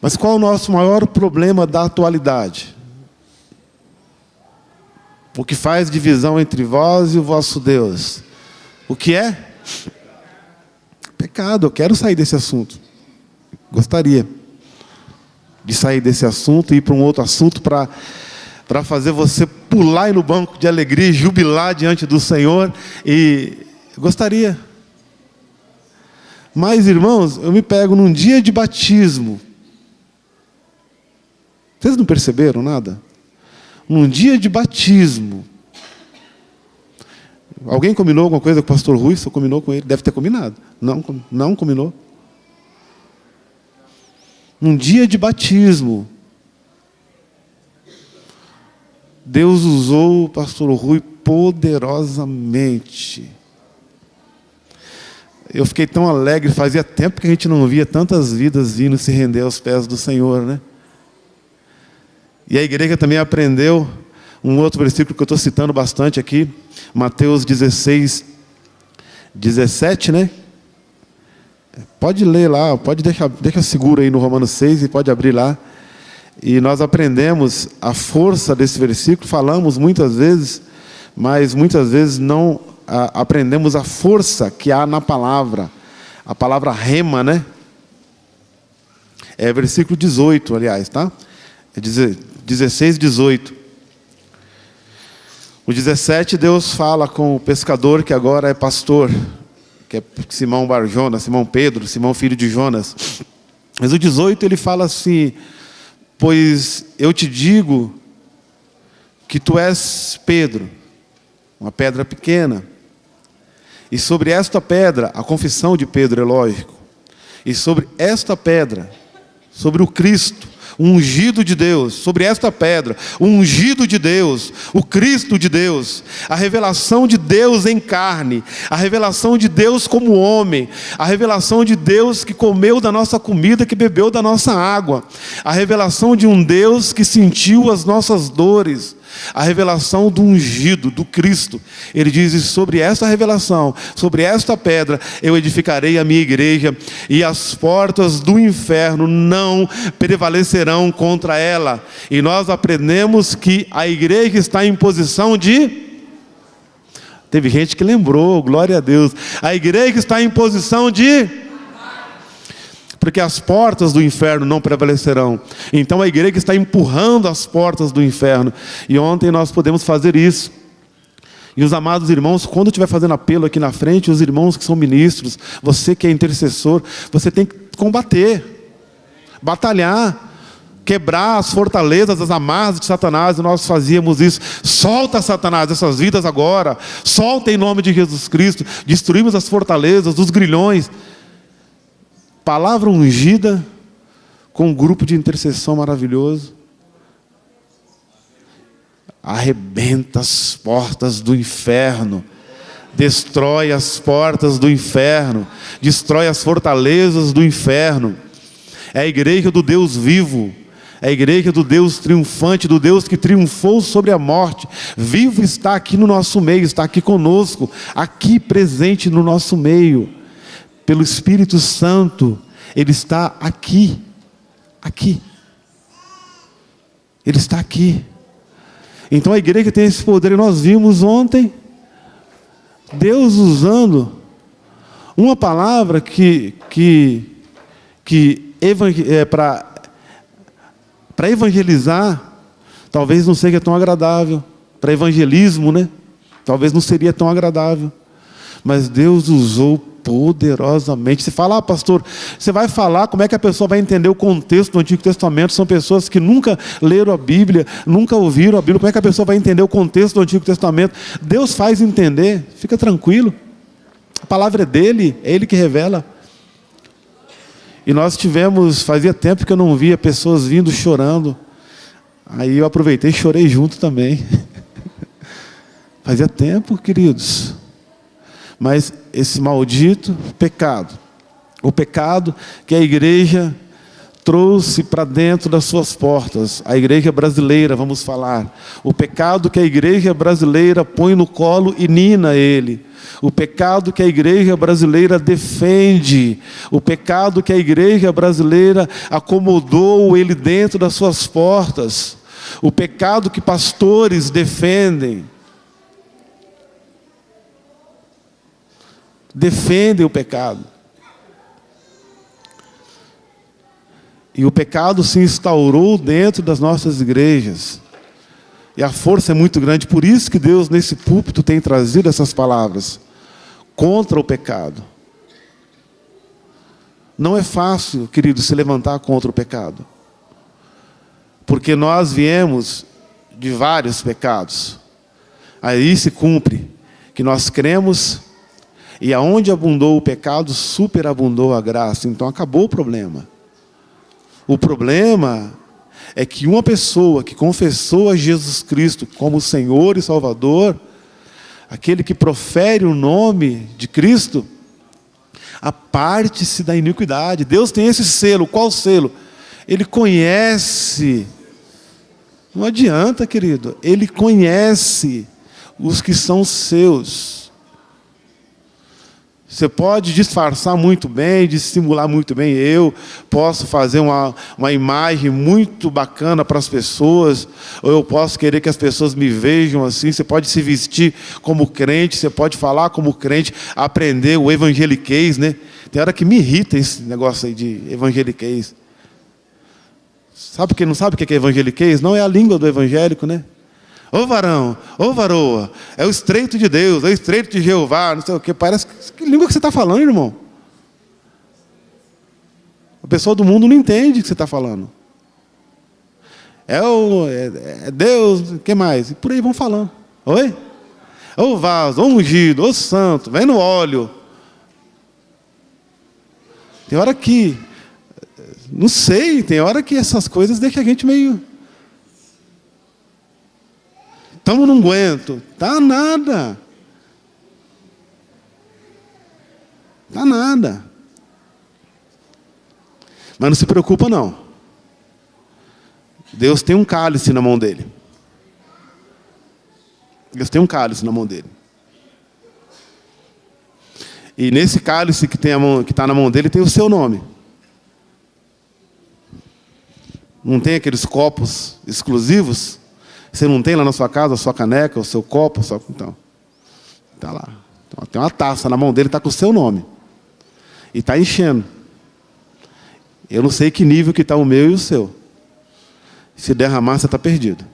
Mas qual é o nosso maior problema da atualidade? O que faz divisão entre vós e o vosso Deus? O que é? Pecado. Eu quero sair desse assunto. Gostaria de sair desse assunto e ir para um outro assunto para fazer você pular aí no banco de alegria e jubilar diante do Senhor. E gostaria. Mas, irmãos, eu me pego num dia de batismo. Vocês não perceberam nada? Num dia de batismo. Alguém combinou alguma coisa com o pastor Rui? Você combinou com ele? Deve ter combinado. Não combinou. Num dia de batismo, Deus usou o pastor Rui poderosamente. Eu fiquei tão alegre, fazia tempo que a gente não via tantas vidas vindo se render aos pés do Senhor, né? E a igreja também aprendeu um outro versículo que eu estou citando bastante aqui, Mateus 16, 17, né? Pode ler lá, pode deixa seguro aí no Romanos 6 e pode abrir lá. E nós aprendemos a força desse versículo, falamos muitas vezes, mas muitas vezes não aprendemos a força que há na palavra. A palavra rema, né? É versículo 18, aliás, tá? É 16, 18. O 17, Deus fala com o pescador que agora é pastor, que é Simão Bar-Jonas, Simão Pedro, Simão filho de Jonas. Mas o 18 ele fala assim: pois eu te digo que tu és Pedro, uma pedra pequena, e sobre esta pedra, a confissão de Pedro é lógico, e sobre esta pedra, sobre o Cristo, o ungido de Deus, sobre esta pedra, o ungido de Deus, o Cristo de Deus, a revelação de Deus em carne, a revelação de Deus como homem, a revelação de Deus que comeu da nossa comida, que bebeu da nossa água, a revelação de um Deus que sentiu as nossas dores, a revelação do ungido, do Cristo. Ele diz: sobre esta revelação, sobre esta pedra, eu edificarei a minha igreja, e as portas do inferno não prevalecerão contra ela. E nós aprendemos que a igreja está em posição de... Teve gente que lembrou, glória a Deus. A igreja está em posição de... porque as portas do inferno não prevalecerão. Então a igreja está empurrando as portas do inferno. E ontem nós podemos fazer isso. E os amados irmãos, quando estiver fazendo apelo aqui na frente, os irmãos que são ministros, você que é intercessor, você tem que combater, batalhar, quebrar as fortalezas, as amarras de Satanás. E nós fazíamos isso. Solta, Satanás, essas vidas agora. Solta em nome de Jesus Cristo. Destruímos as fortalezas, os grilhões. Palavra ungida, com um grupo de intercessão maravilhoso, arrebenta as portas do inferno, destrói as portas do inferno, destrói as fortalezas do inferno. É a igreja do Deus vivo, é a igreja do Deus triunfante, do Deus que triunfou sobre a morte. Vivo está aqui no nosso meio, está aqui conosco, aqui presente no nosso meio. Pelo Espírito Santo, Ele está aqui, aqui. Ele está aqui. Então a igreja tem esse poder. E nós vimos ontem Deus usando uma palavra para evangelizar, talvez não seja tão agradável. Para evangelismo, né? Talvez não seria tão agradável. Mas Deus usou poderosamente. Você fala: pastor, você vai falar como é que a pessoa vai entender o contexto do Antigo Testamento? São pessoas que nunca leram a Bíblia, nunca ouviram a Bíblia. Como é que a pessoa vai entender o contexto do Antigo Testamento? Deus faz entender, fica tranquilo. A palavra é dele, é ele que revela. E nós tivemos, fazia tempo que eu não via pessoas vindo chorando. Aí eu aproveitei e chorei junto também. Fazia tempo, queridos. Mas esse maldito pecado, o pecado que a igreja trouxe para dentro das suas portas. A igreja brasileira, vamos falar. O pecado que a igreja brasileira põe no colo e nina ele. O pecado que a igreja brasileira defende. O pecado que a igreja brasileira acomodou ele dentro das suas portas. O pecado que pastores defendem. Defendem o pecado. E o pecado se instaurou dentro das nossas igrejas. E a força é muito grande. Por isso que Deus, nesse púlpito, tem trazido essas palavras. Contra o pecado. Não é fácil, querido, se levantar contra o pecado. Porque nós viemos de vários pecados. Aí se cumpre que nós cremos, e aonde abundou o pecado, superabundou a graça. Então acabou o problema. O problema é que uma pessoa que confessou a Jesus Cristo como Senhor e Salvador, aquele que profere o nome de Cristo, aparte-se da iniquidade. Deus tem esse selo. Qual selo? Ele conhece. Não adianta, querido. Ele conhece os que são seus. Você pode disfarçar muito bem, dissimular muito bem. Eu posso fazer uma imagem muito bacana para as pessoas, ou eu posso querer que as pessoas me vejam assim. Você pode se vestir como crente, você pode falar como crente, aprender o evangeliquez, né? Tem hora que me irrita esse negócio aí de evangeliquez. Sabe quem não sabe o que é evangeliquez? Não é a língua do evangélico, né? Ô varão, ô varoa, é o estreito de Deus, é o estreito de Jeová, não sei o quê. Parece que língua que você está falando, irmão? A pessoa do mundo não entende o que você está falando. É Deus, o que mais? E por aí vão falando. Oi? Ô vaso, ô ungido, ô santo, vem no óleo. Tem hora que, não sei, tem hora que essas coisas deixam a gente meio... Estamos não aguento. Tá nada. Tá nada. Mas não se preocupa não. Deus tem um cálice na mão dele. Deus tem um cálice na mão dele. E nesse cálice que está na mão dele tem o seu nome. Não tem aqueles copos exclusivos? Você não tem lá na sua casa a sua caneca, o seu copo? Então, está lá. Então, tem uma taça na mão dele, está com o seu nome. E está enchendo. Eu não sei que nível que está o meu e o seu. Se derramar, você está perdido.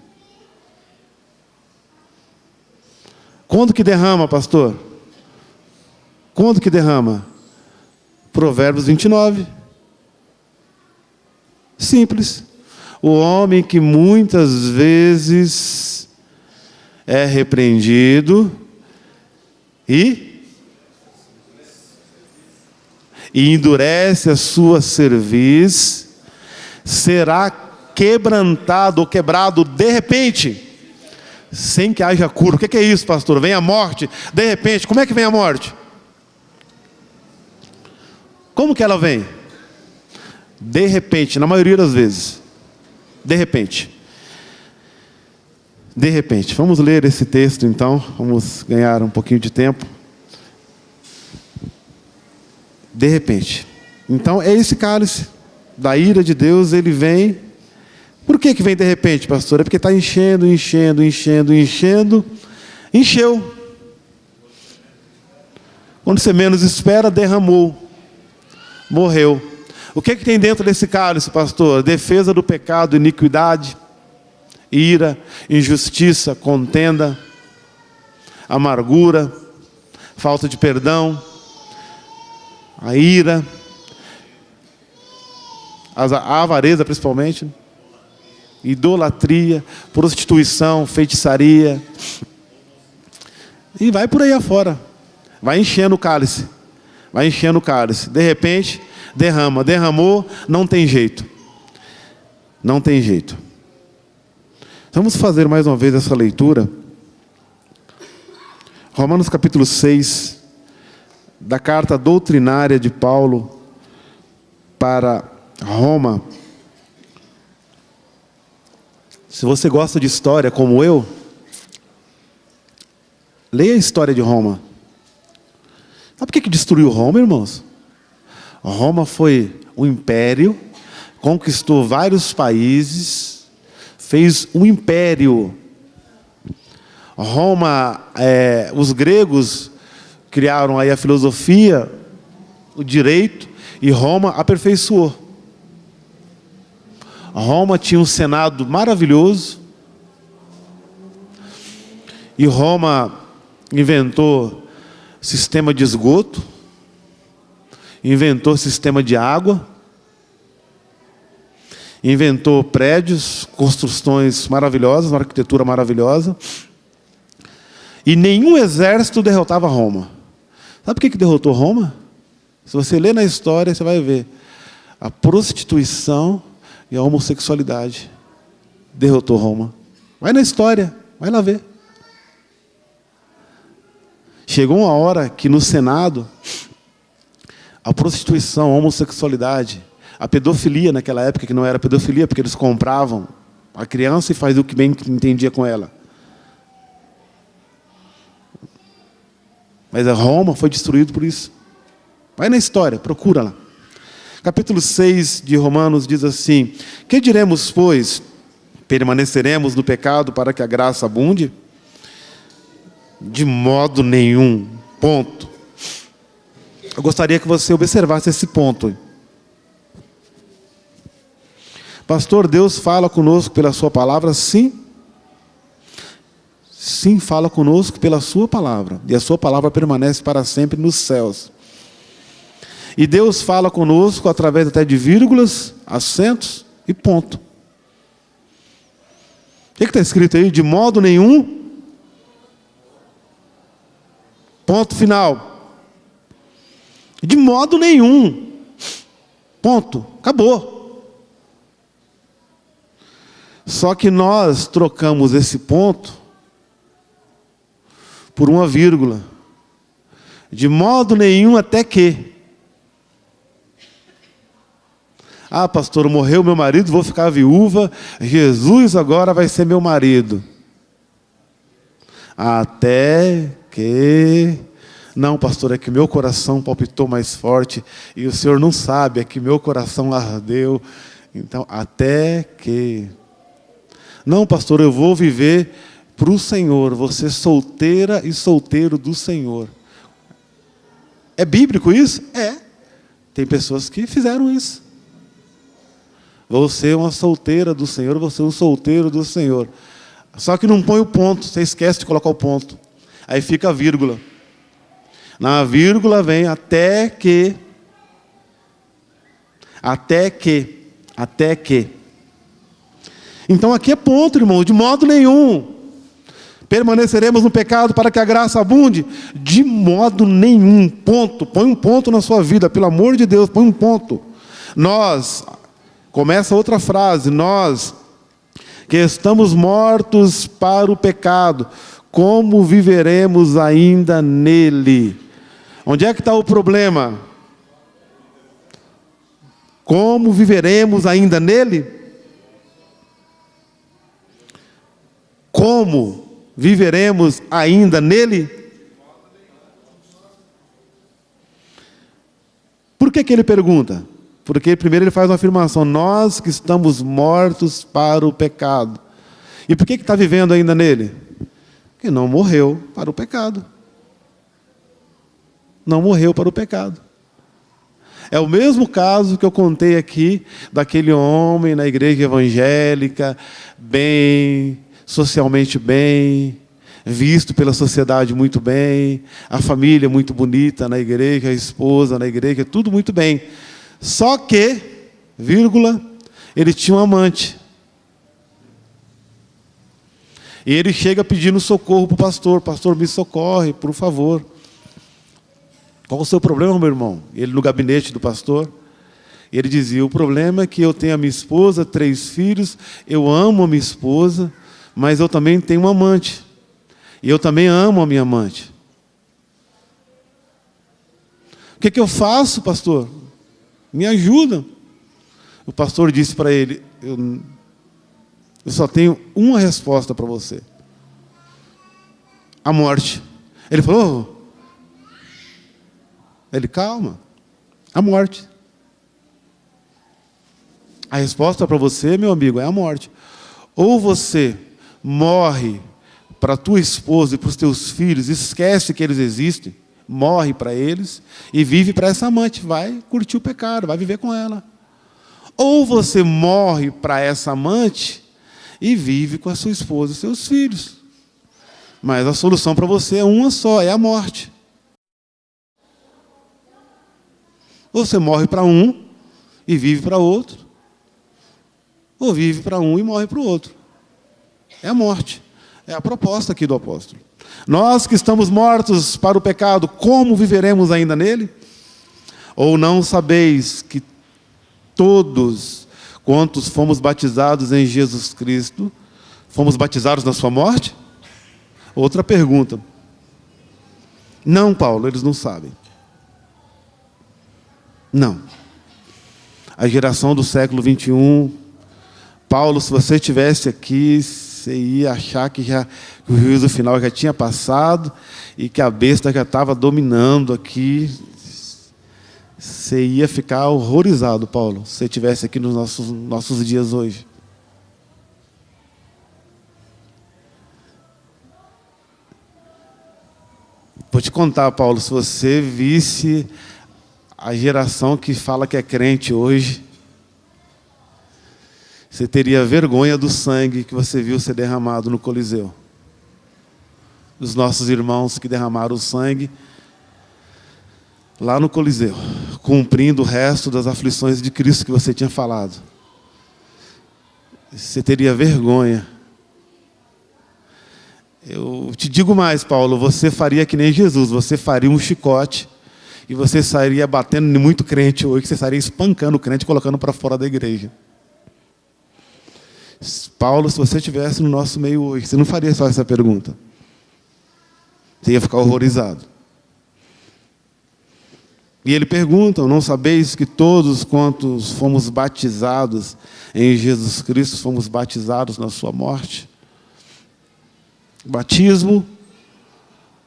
Quando que derrama, pastor? Quando que derrama? Provérbios 29. Simples. O homem que muitas vezes é repreendido e endurece a sua cerviz, será quebrantado ou quebrado de repente, sem que haja cura. O que é isso, pastor? Vem a morte, de repente. Como é que vem a morte? Como que ela vem? De repente, na maioria das vezes. De repente. De repente. Vamos ler esse texto então. Vamos ganhar um pouquinho de tempo. De repente. Então é esse cálice da ira de Deus, ele vem. Por que vem de repente, pastor? É porque está enchendo. Encheu. Quando você menos espera, derramou. Morreu. O que tem dentro desse cálice, pastor? Defesa do pecado, iniquidade, ira, injustiça, contenda, amargura, falta de perdão, a ira, a avareza principalmente, idolatria, prostituição, feitiçaria, e vai por aí afora. Vai enchendo o cálice. De repente, derramou, não tem jeito. Vamos fazer mais uma vez essa leitura. Romanos capítulo 6, da carta doutrinária de Paulo para Roma. Se você gosta de história como eu, leia a história de Roma. Sabe por que destruiu Roma, irmãos? Roma foi um império, conquistou vários países, fez um império. Roma, os gregos criaram aí a filosofia, o direito, e Roma aperfeiçoou. Roma tinha um senado maravilhoso, e Roma inventou sistema de esgoto, inventou sistema de água, inventou prédios, construções maravilhosas, uma arquitetura maravilhosa, e nenhum exército derrotava Roma. Sabe por que derrotou Roma? Se você ler na história, você vai ver. A prostituição e a homossexualidade derrotou Roma. Vai na história, vai lá ver. Chegou uma hora que no Senado, a prostituição, a homossexualidade, a pedofilia naquela época, que não era pedofilia, porque eles compravam a criança e faziam o que bem entendia com ela. Mas a Roma foi destruída por isso. Vai na história, procura lá. Capítulo 6 de Romanos diz assim: que diremos, pois? Permaneceremos no pecado para que a graça abunde? De modo nenhum. Ponto. Eu gostaria que você observasse esse ponto. Pastor, Deus fala conosco pela sua palavra? Sim. Sim, fala conosco pela sua palavra. E a sua palavra permanece para sempre nos céus. E Deus fala conosco através até de vírgulas, acentos e ponto. O que está escrito aí? De modo nenhum. Ponto final. De modo nenhum. Ponto. Acabou. Só que nós trocamos esse ponto por uma vírgula. De modo nenhum até que. Ah, pastor, morreu meu marido, vou ficar viúva. Jesus agora vai ser meu marido. Até que... Não, pastor, é que meu coração palpitou mais forte. E o senhor não sabe, é que meu coração ardeu. Então, até que... Não, pastor, eu vou viver para o Senhor. Vou ser solteira e solteiro do Senhor. É bíblico isso? É. Tem pessoas que fizeram isso. Vou ser uma solteira do Senhor, vou ser um solteiro do Senhor. Só que não põe o ponto, você esquece de colocar o ponto. Aí fica a vírgula. Na vírgula vem até que. Até que. Até que. Então aqui é ponto, irmão, de modo nenhum. Permaneceremos no pecado para que a graça abunde? De modo nenhum. Ponto. Põe um ponto na sua vida, pelo amor de Deus, põe um ponto. Nós... Começa outra frase: nós que estamos mortos para o pecado, como viveremos ainda nele? Onde é que está o problema? Como viveremos ainda nele? Como viveremos ainda nele? Por que ele pergunta? Porque primeiro ele faz uma afirmação: nós que estamos mortos para o pecado. E por que está vivendo ainda nele? Porque não morreu para o pecado. Não morreu para o pecado. É o mesmo caso que eu contei aqui, daquele homem na igreja evangélica, bem, socialmente bem, visto pela sociedade muito bem, a família muito bonita na igreja, a esposa na igreja, tudo muito bem. Só que, vírgula, ele tinha um amante. E ele chega pedindo socorro para o pastor: pastor, me socorre, por favor. Qual é o seu problema, meu irmão? Ele no gabinete do pastor. E ele dizia: o problema é que eu tenho a minha esposa, 3 filhos, eu amo a minha esposa, mas eu também tenho um amante. E eu também amo a minha amante. O que eu faço, pastor? Me ajuda. O pastor disse para ele: Eu só tenho uma resposta para você: a morte. Ele falou, calma, a morte. A resposta para você, meu amigo, é a morte. Ou você morre para a tua esposa e para os teus filhos, esquece que eles existem, morre para eles e vive para essa amante, vai curtir o pecado, vai viver com ela. Ou você morre para essa amante e vive com a sua esposa e seus filhos. Mas a solução para você é uma só, é a morte. Ou você morre para um e vive para outro, ou vive para um e morre para o outro. É a morte. É a proposta aqui do apóstolo. Nós que estamos mortos para o pecado, como viveremos ainda nele? Ou não sabeis que todos quantos fomos batizados em Jesus Cristo, fomos batizados na sua morte? Outra pergunta. Não, Paulo, eles não sabem. Não. A geração do século 21, Paulo, se você estivesse aqui, você ia achar que o juízo final já tinha passado e que a besta já estava dominando aqui. Você ia ficar horrorizado, Paulo, se você estivesse aqui nos nossos dias hoje. Vou te contar, Paulo, se você visse a geração que fala que é crente hoje, você teria vergonha do sangue que você viu ser derramado no Coliseu. Dos nossos irmãos que derramaram o sangue lá no Coliseu, cumprindo o resto das aflições de Cristo que você tinha falado. Você teria vergonha. Eu te digo mais, Paulo, você faria que nem Jesus, você faria um chicote e você sairia batendo em muito crente hoje, que você estaria espancando o crente e colocando para fora da igreja. Paulo, se você estivesse no nosso meio hoje, você não faria só essa pergunta. Você ia ficar horrorizado. E ele pergunta, não sabeis que todos quantos fomos batizados em Jesus Cristo, fomos batizados na sua morte? Batismo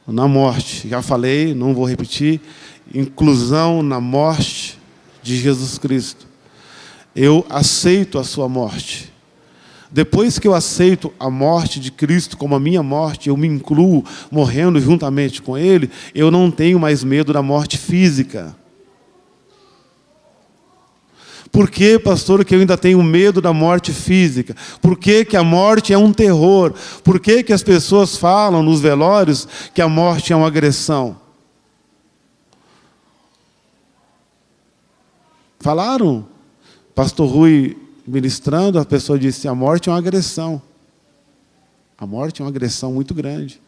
na morte. Já falei, não vou repetir. Inclusão na morte de Jesus Cristo. Eu aceito a sua morte. Depois que eu aceito a morte de Cristo como a minha morte, eu me incluo morrendo juntamente com Ele, eu não tenho mais medo da morte física. Por que, pastor, que eu ainda tenho medo da morte física? Por que que a morte é um terror? Por que que as pessoas falam nos velórios que a morte é uma agressão? Falaram? Pastor Rui ministrando, a pessoa disse, a morte é uma agressão. A morte é uma agressão muito grande.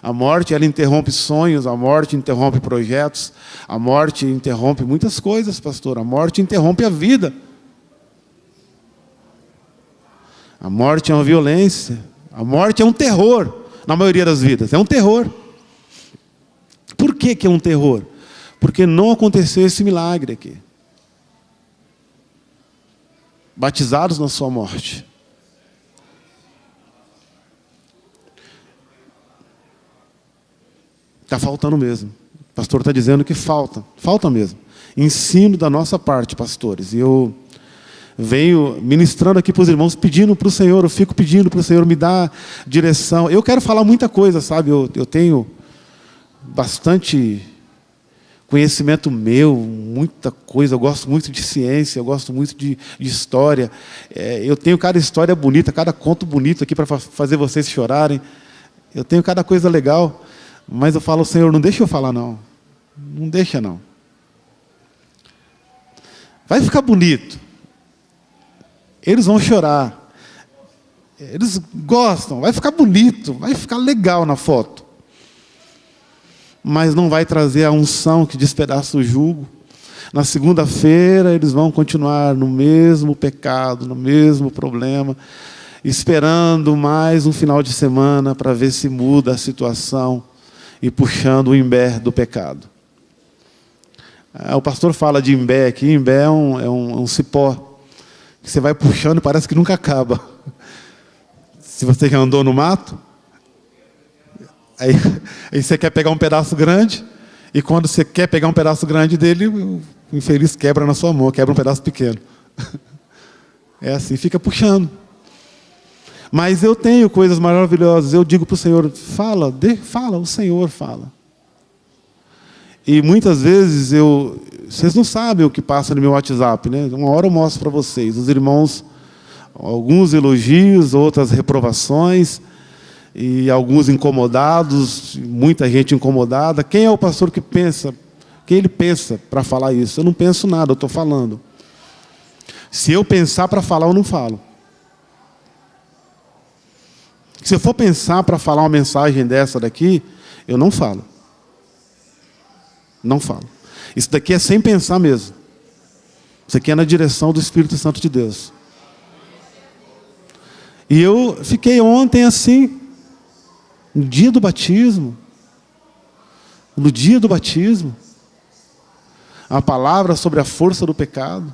A morte, ela interrompe sonhos, a morte interrompe projetos, a morte interrompe muitas coisas, pastor. A morte interrompe a vida. A morte é uma violência. A morte é um terror, na maioria das vidas. É um terror. Por que que é um terror? Porque não aconteceu esse milagre aqui. Batizados na sua morte. Está faltando mesmo. O pastor está dizendo que falta. Falta mesmo. Ensino da nossa parte, pastores. E eu venho ministrando aqui para os irmãos, pedindo para o Senhor, eu fico pedindo para o Senhor me dar direção. Eu quero falar muita coisa, sabe? Eu tenho bastante conhecimento meu, muita coisa, eu gosto muito de ciência, eu gosto muito de história. Eu tenho cada história bonita, cada conto bonito aqui para fazer vocês chorarem. Eu tenho cada coisa legal, mas eu falo, Senhor, não deixa eu falar não. Não deixa não. Vai ficar bonito. Eles vão chorar. Eles gostam, vai ficar bonito, vai ficar legal na foto. Mas não vai trazer a unção que despedaça o jugo. Na segunda-feira, eles vão continuar no mesmo pecado, no mesmo problema, esperando mais um final de semana para ver se muda a situação e puxando o imbé do pecado. O pastor fala de imbé aqui. Imbé é um cipó que você vai puxando e parece que nunca acaba. Se você já andou no mato, aí você quer pegar um pedaço grande, e quando você quer pegar um pedaço grande dele, o infeliz quebra na sua mão, quebra um pedaço pequeno. É assim, fica puxando. Mas eu tenho coisas maravilhosas. Eu digo para o Senhor, fala, o Senhor fala. E muitas vezes vocês não sabem o que passa no meu WhatsApp, né? Uma hora eu mostro para vocês. Os irmãos, alguns elogios, outras reprovações, e alguns incomodados, muita gente incomodada. Quem é o pastor que pensa? Quem ele pensa para falar isso? Eu não penso nada, eu estou falando. Se eu pensar para falar, eu não falo. Se eu for pensar para falar uma mensagem dessa daqui, eu não falo. Não falo. Isso daqui é sem pensar mesmo. Isso aqui é na direção do Espírito Santo de Deus. E eu fiquei ontem assim, no dia do batismo. No dia do batismo. A palavra sobre a força do pecado.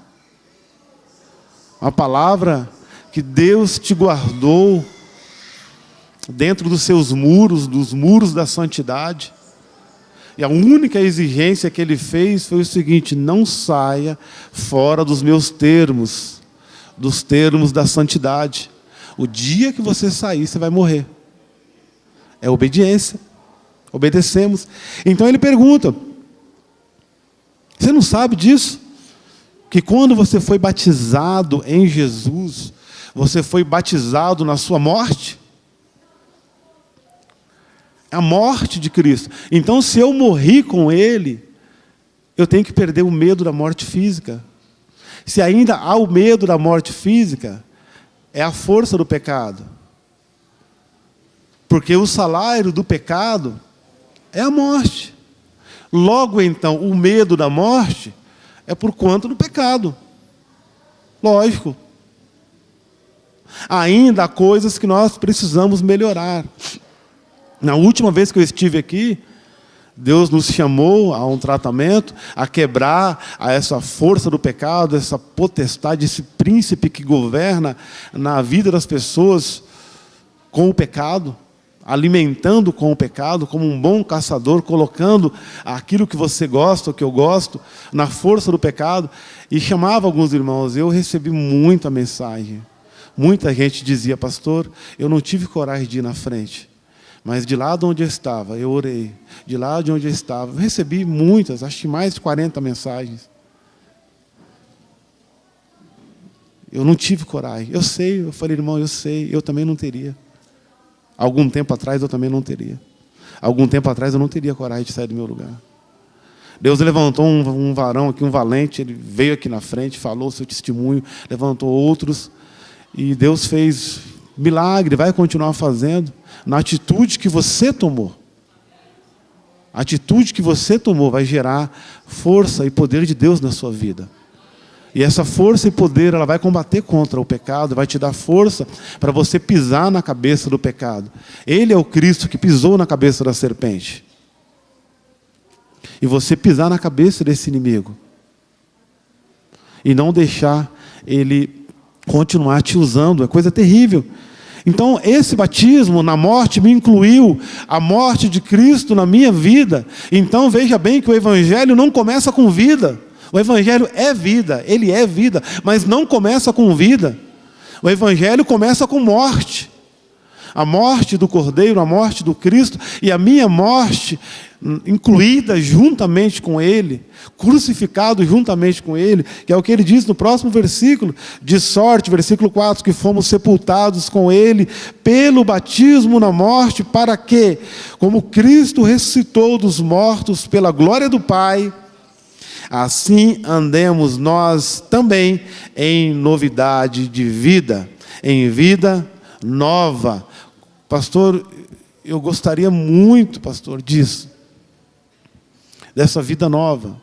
A palavra que Deus te guardou dentro dos seus muros, dos muros da santidade. E a única exigência que ele fez foi o seguinte: não saia fora dos meus termos, dos termos da santidade. O dia que você sair, você vai morrer. É obediência. Obedecemos. Então ele pergunta: você não sabe disso? Que quando você foi batizado em Jesus, você foi batizado na sua morte? A morte de Cristo. Então, se eu morri com Ele, eu tenho que perder o medo da morte física. Se ainda há o medo da morte física, é a força do pecado. Porque o salário do pecado é a morte. Logo, então, o medo da morte é por conta do pecado. Lógico. Ainda há coisas que nós precisamos melhorar. Na última vez que eu estive aqui, Deus nos chamou a um tratamento, a quebrar essa força do pecado, essa potestade, esse príncipe que governa na vida das pessoas com o pecado, alimentando com o pecado, como um bom caçador, colocando aquilo que você gosta, o que eu gosto, na força do pecado, e chamava alguns irmãos. Eu recebi muita mensagem. Muita gente dizia: pastor, eu não tive coragem de ir na frente. Mas de lá de onde eu estava, eu orei. De lá de onde eu estava, eu recebi muitas, acho que mais de 40 mensagens. Eu não tive coragem. Eu sei, eu falei: irmão, eu sei, eu também não teria. Algum tempo atrás eu também não teria. Algum tempo atrás eu não teria coragem de sair do meu lugar. Deus levantou um varão aqui, um valente, ele veio aqui na frente, falou o seu testemunho, levantou outros, e Deus fez milagre, vai continuar fazendo, na atitude que você tomou. A atitude que você tomou vai gerar força e poder de Deus na sua vida. E essa força e poder, ela vai combater contra o pecado, vai te dar força para você pisar na cabeça do pecado. Ele é o Cristo que pisou na cabeça da serpente. E você pisar na cabeça desse inimigo. E não deixar ele continuar te usando, é coisa terrível. Então, esse batismo na morte me incluiu a morte de Cristo na minha vida. Então, veja bem que o Evangelho não começa com vida. O Evangelho é vida, ele é vida, mas não começa com vida. O Evangelho começa com morte. A morte do Cordeiro, a morte do Cristo, e a minha morte, incluída juntamente com Ele, crucificado juntamente com Ele, que é o que Ele diz no próximo versículo, de sorte, versículo 4, que fomos sepultados com Ele pelo batismo na morte, para que, como Cristo ressuscitou dos mortos pela glória do Pai, assim andemos nós também em novidade de vida, em vida nova. Pastor, eu gostaria muito, pastor, disso, dessa vida nova.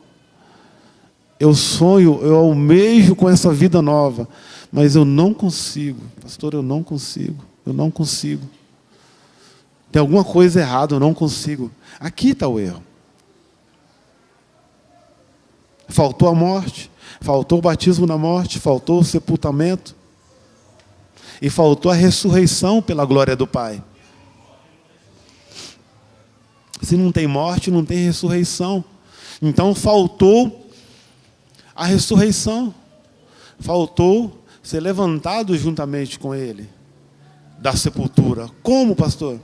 Eu sonho, eu almejo com essa vida nova, mas eu não consigo, pastor, eu não consigo. Tem alguma coisa errada, eu não consigo. Aqui está o erro. Faltou a morte, faltou o batismo na morte, faltou o sepultamento. e faltou a ressurreição pela glória do Pai. Se não tem morte, não tem ressurreição. Então faltou a ressurreição. Faltou ser levantado juntamente com Ele da sepultura. Como, pastor?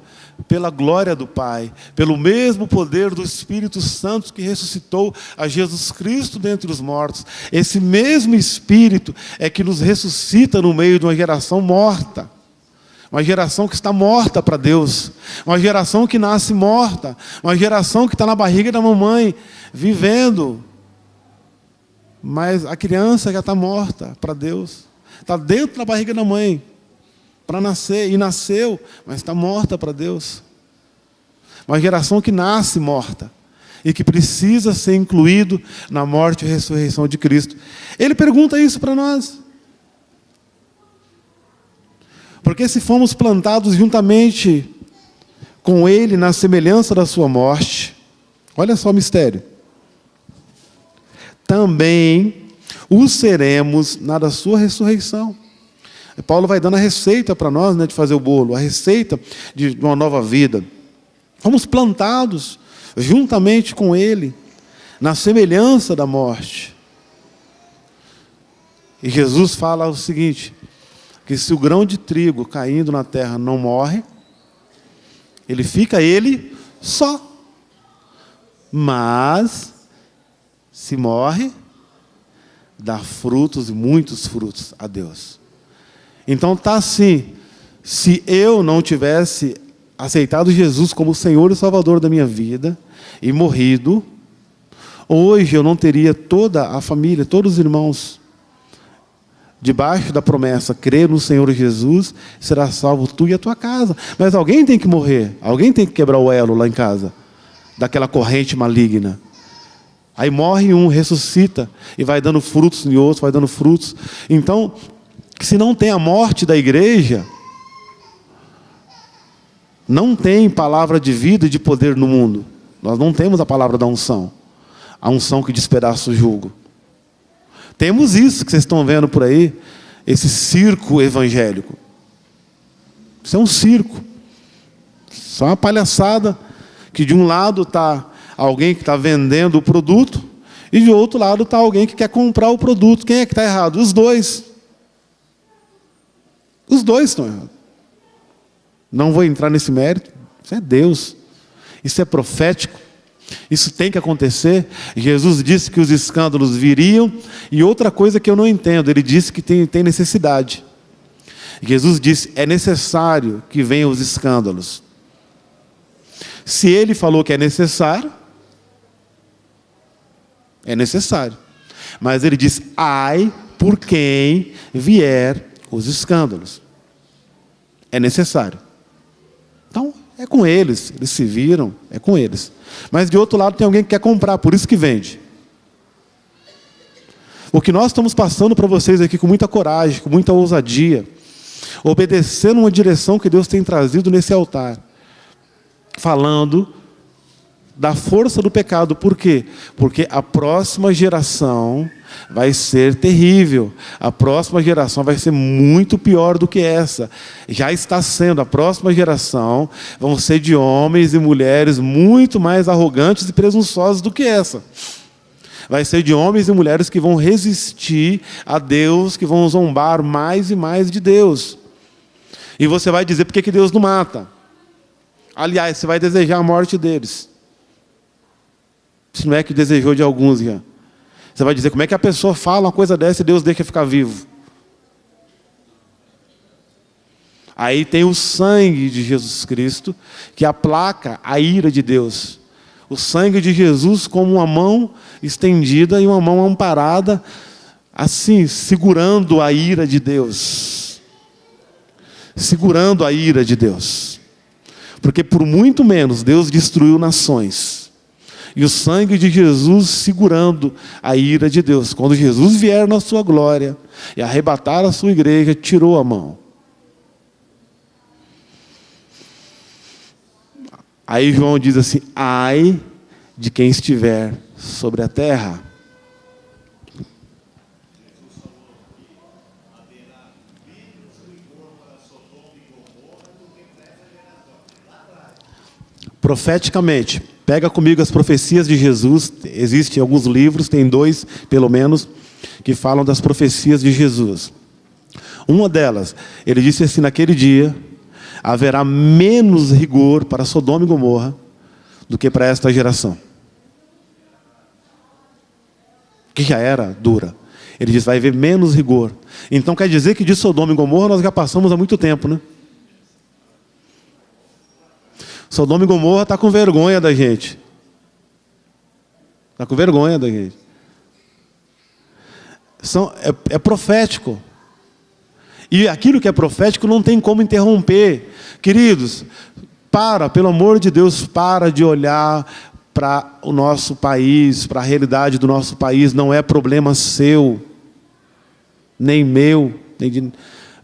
Pela glória do Pai, pelo mesmo poder do Espírito Santo que ressuscitou a Jesus Cristo dentre os mortos. Esse mesmo Espírito é que nos ressuscita no meio de uma geração morta. Uma geração que está morta para Deus. Uma geração que nasce morta. Uma geração que está na barriga da mamãe, vivendo. Mas a criança já está morta para Deus. Está dentro da barriga da mãe para nascer. E nasceu, mas está morta para Deus. Uma geração que nasce morta. E que precisa ser incluído na morte e ressurreição de Cristo. Ele pergunta isso para nós. Porque se fomos plantados juntamente com Ele na semelhança da sua morte, olha só o mistério, também o seremos na da sua ressurreição. Paulo vai dando a receita para nós, né, de fazer o bolo, a receita de uma nova vida. Fomos plantados juntamente com Ele na semelhança da morte. E Jesus fala o seguinte, que se o grão de trigo caindo na terra não morre, ele fica ele só. Mas, se morre, dá frutos e muitos frutos a Deus. Então está assim, se eu não tivesse aceitado Jesus como Senhor e Salvador da minha vida, e morrido, hoje eu não teria toda a família, todos os irmãos, debaixo da promessa, crer no Senhor Jesus, será salvo tu e a tua casa. Mas alguém tem que morrer, alguém tem que quebrar o elo lá em casa, daquela corrente maligna. Aí morre um, ressuscita, e vai dando frutos em outros, vai dando frutos. Então, se não tem a morte da igreja, não tem palavra de vida e de poder no mundo. Nós não temos a palavra da unção, a unção que despedaça o jugo. Temos isso que vocês estão vendo por aí, esse circo evangélico. Isso é um circo. Isso é uma palhaçada, que de um lado está alguém que está vendendo o produto, e de outro lado está alguém que quer comprar o produto. Quem é que está errado? Os dois. Os dois estão errados. Não vou entrar nesse mérito. Isso é Deus. Isso é profético. Isso tem que acontecer. Jesus disse que os escândalos viriam. E outra coisa que eu não entendo, ele disse que tem necessidade. Jesus disse, é necessário que venham os escândalos. Se ele falou que é necessário, é necessário. Mas ele diz, ai por quem vier os escândalos. É necessário. Então, é com eles. Eles se viram, é com eles. Mas de outro lado tem alguém que quer comprar, por isso que vende. O que nós estamos passando para vocês aqui com muita coragem, com muita ousadia, obedecendo uma direção que Deus tem trazido nesse altar, falando da força do pecado. Por quê? Porque a próxima geração vai ser terrível. A próxima geração vai ser muito pior do que essa. Já está sendo. A próxima geração vão ser de homens e mulheres muito mais arrogantes e presunçosos do que essa. Vai ser de homens e mulheres que vão resistir a Deus, que vão zombar mais e mais de Deus. E você vai dizer, por que Deus não mata? Aliás, você vai desejar a morte deles. Se não é que desejou de alguns já. Você vai dizer, como é que a pessoa fala uma coisa dessa e Deus deixa ficar vivo? Aí tem o sangue de Jesus Cristo, que aplaca a ira de Deus. O sangue de Jesus como uma mão estendida e uma mão amparada, assim, segurando a ira de Deus. Segurando a ira de Deus. Porque por muito menos Deus destruiu nações. E o sangue de Jesus segurando a ira de Deus. Quando Jesus vier na sua glória e arrebatar a sua igreja, tirou a mão. Aí João diz assim, ai de quem estiver sobre a terra. profeticamente. Pega comigo as profecias de Jesus. Existem alguns livros, tem 2 pelo menos, que falam das profecias de Jesus. Uma delas, ele disse assim: naquele dia haverá menos rigor para Sodoma e Gomorra do que para esta geração, que já era dura. Ele diz: vai haver menos rigor. Então quer dizer que de Sodoma e Gomorra nós já passamos há muito tempo, né? Sodoma e Gomorra está com vergonha da gente. Está com vergonha da gente. É profético. E aquilo que é profético não tem como interromper. Queridos, pelo amor de Deus, para de olhar para o nosso país, para a realidade do nosso país. Não é problema seu, nem meu, nem de...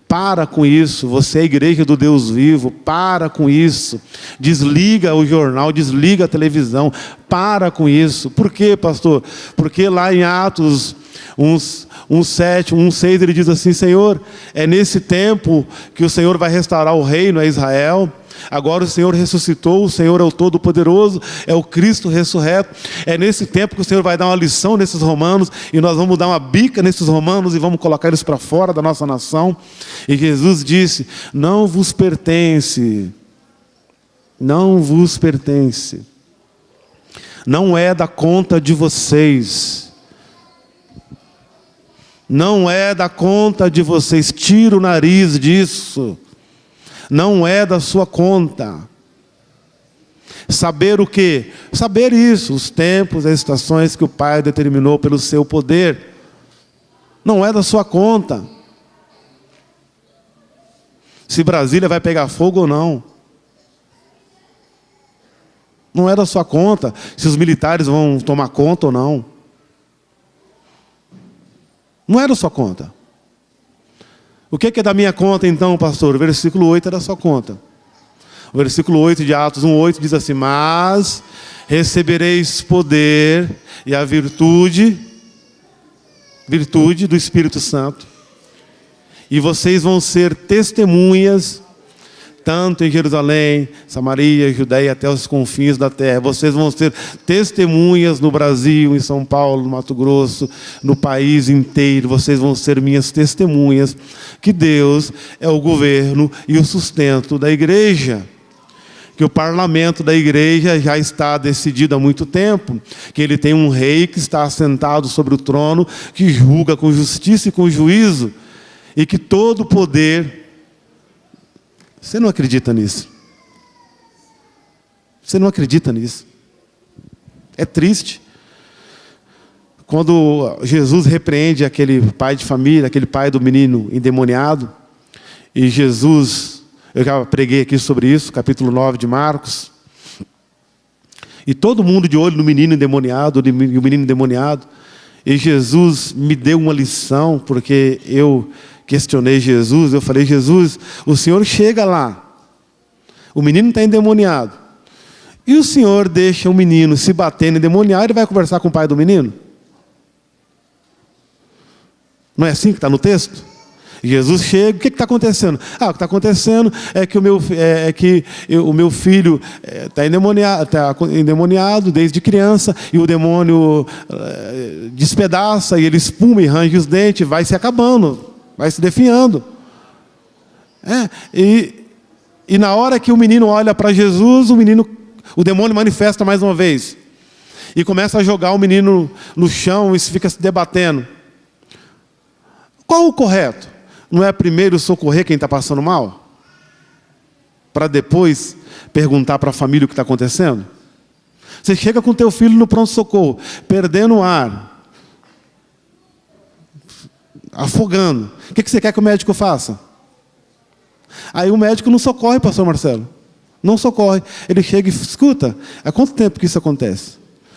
Para com isso. Você é a igreja do Deus vivo. Para com isso. Desliga o jornal, desliga a televisão. Para com isso. Por quê, pastor? Porque lá em Atos 1:7, 1:6, ele diz assim: Senhor, é nesse tempo que o Senhor vai restaurar o reino a Israel. Agora o Senhor ressuscitou, o Senhor é o Todo-Poderoso, é o Cristo ressurreto. É nesse tempo que o Senhor vai dar uma lição nesses romanos, e nós vamos dar uma bica nesses romanos e vamos colocar eles para fora da nossa nação. E Jesus disse: não vos pertence, não vos pertence, não é da conta de vocês, não é da conta de vocês. Tira o nariz disso. Não é da sua conta. Saber o quê? Saber isso, os tempos, as estações que o Pai determinou pelo seu poder. Não é da sua conta. Se Brasília vai pegar fogo ou não. Não é da sua conta. Se os militares vão tomar conta ou não. Não é da sua conta. O que é da minha conta então, pastor? O versículo 8 é da sua conta. O versículo 8 de Atos 1:8 diz assim: mas recebereis poder e a virtude do Espírito Santo, e vocês vão ser testemunhas, tanto em Jerusalém, Samaria, Judeia, até os confins da terra. Vocês vão ser testemunhas no Brasil, em São Paulo, no Mato Grosso, no país inteiro. Vocês vão ser minhas testemunhas, que Deus é o governo e o sustento da igreja. Que o parlamento da igreja já está decidido há muito tempo, que ele tem um rei que está assentado sobre o trono, que julga com justiça e com juízo, e que todo o poder... Você não acredita nisso? Você não acredita nisso? É triste. Quando Jesus repreende aquele pai de família, aquele pai do menino endemoniado, e Jesus, eu já preguei aqui sobre isso, capítulo 9 de Marcos, e todo mundo de olho no menino endemoniado, e o menino endemoniado, e Jesus me deu uma lição, porque eu questionei Jesus, eu falei: Jesus, o Senhor chega lá, o menino está endemoniado, e o Senhor deixa o menino se batendo endemoniado, ele vai conversar com o pai do menino? Não é assim que está no texto? Jesus chega, o que está acontecendo? O que está acontecendo é que o meu filho está endemoniado desde criança, e o demônio despedaça, e ele espuma e range os dentes, vai se acabando, vai se definhando. E na hora que o menino olha para Jesus, o demônio manifesta mais uma vez. E começa a jogar o menino no chão e fica se debatendo. Qual o correto? Não é primeiro socorrer quem está passando mal? Para depois perguntar para a família o que está acontecendo? Você chega com teu filho no pronto-socorro, perdendo o ar, afogando. O que você quer que o médico faça? Aí o médico não socorre, pastor Marcelo. Não socorre. Ele chega e escuta, há quanto tempo que isso acontece?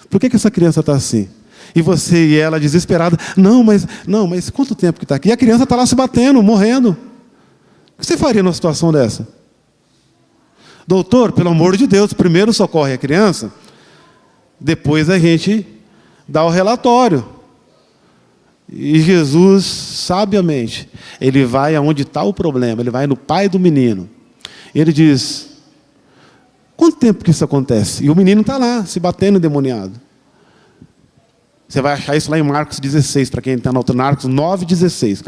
Por que essa criança está assim? E você e ela desesperada: não, mas quanto tempo que está aqui? E a criança está lá se batendo, morrendo. O que você faria numa situação dessa? Doutor, pelo amor de Deus, primeiro socorre a criança, depois a gente dá o relatório. E Jesus, sabiamente, ele vai aonde está o problema, ele vai no pai do menino. Ele diz: Quanto tempo que isso acontece? E o menino está lá, se batendo endemoniado. Você vai achar isso lá em Marcos 16, para quem está anotando, Marcos 9:16.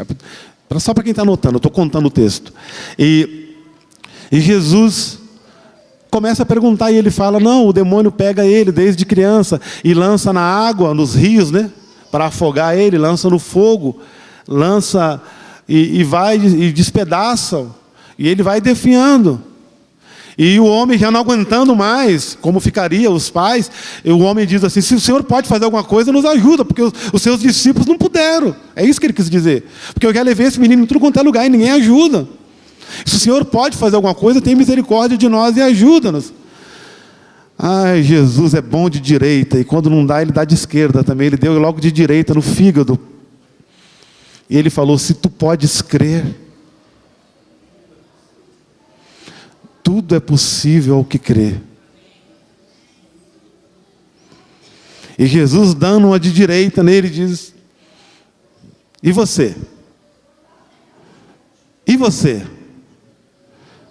Só para quem está anotando, eu estou contando o texto. E Jesus começa a perguntar, e ele fala, não, o demônio pega ele desde criança e lança na água, nos rios, né, para afogar ele, lança no fogo, lança e vai e despedaça, e ele vai definhando. E o homem já não aguentando mais, como ficaria os pais, o homem diz assim, se o Senhor pode fazer alguma coisa, nos ajuda, porque os seus discípulos não puderam. É isso que ele quis dizer. Porque eu já levei esse menino em tudo quanto é lugar e ninguém ajuda. Se o Senhor pode fazer alguma coisa, tem misericórdia de nós e ajuda-nos. Ai, Jesus é bom de direita, e quando não dá, ele dá de esquerda também. Ele deu logo de direita, no fígado. E ele falou, se tu podes crer, tudo é possível ao que crê. E Jesus, dando uma de direita nele, diz, e você? E você?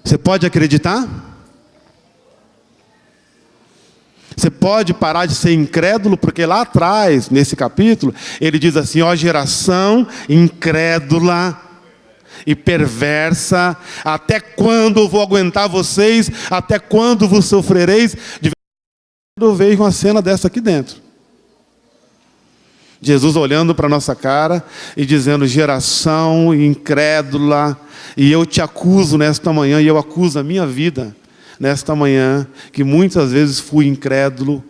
Você pode acreditar? Você pode parar de ser incrédulo, porque lá atrás, nesse capítulo, ele diz assim, ó geração incrédula e perversa, até quando eu vou aguentar vocês? Até quando vos sofrereis? De vez em quando eu vejo uma cena dessa aqui dentro. Jesus olhando para a nossa cara e dizendo, geração incrédula, e eu te acuso nesta manhã, e eu acuso a minha vida nesta manhã, que muitas vezes fui incrédulo,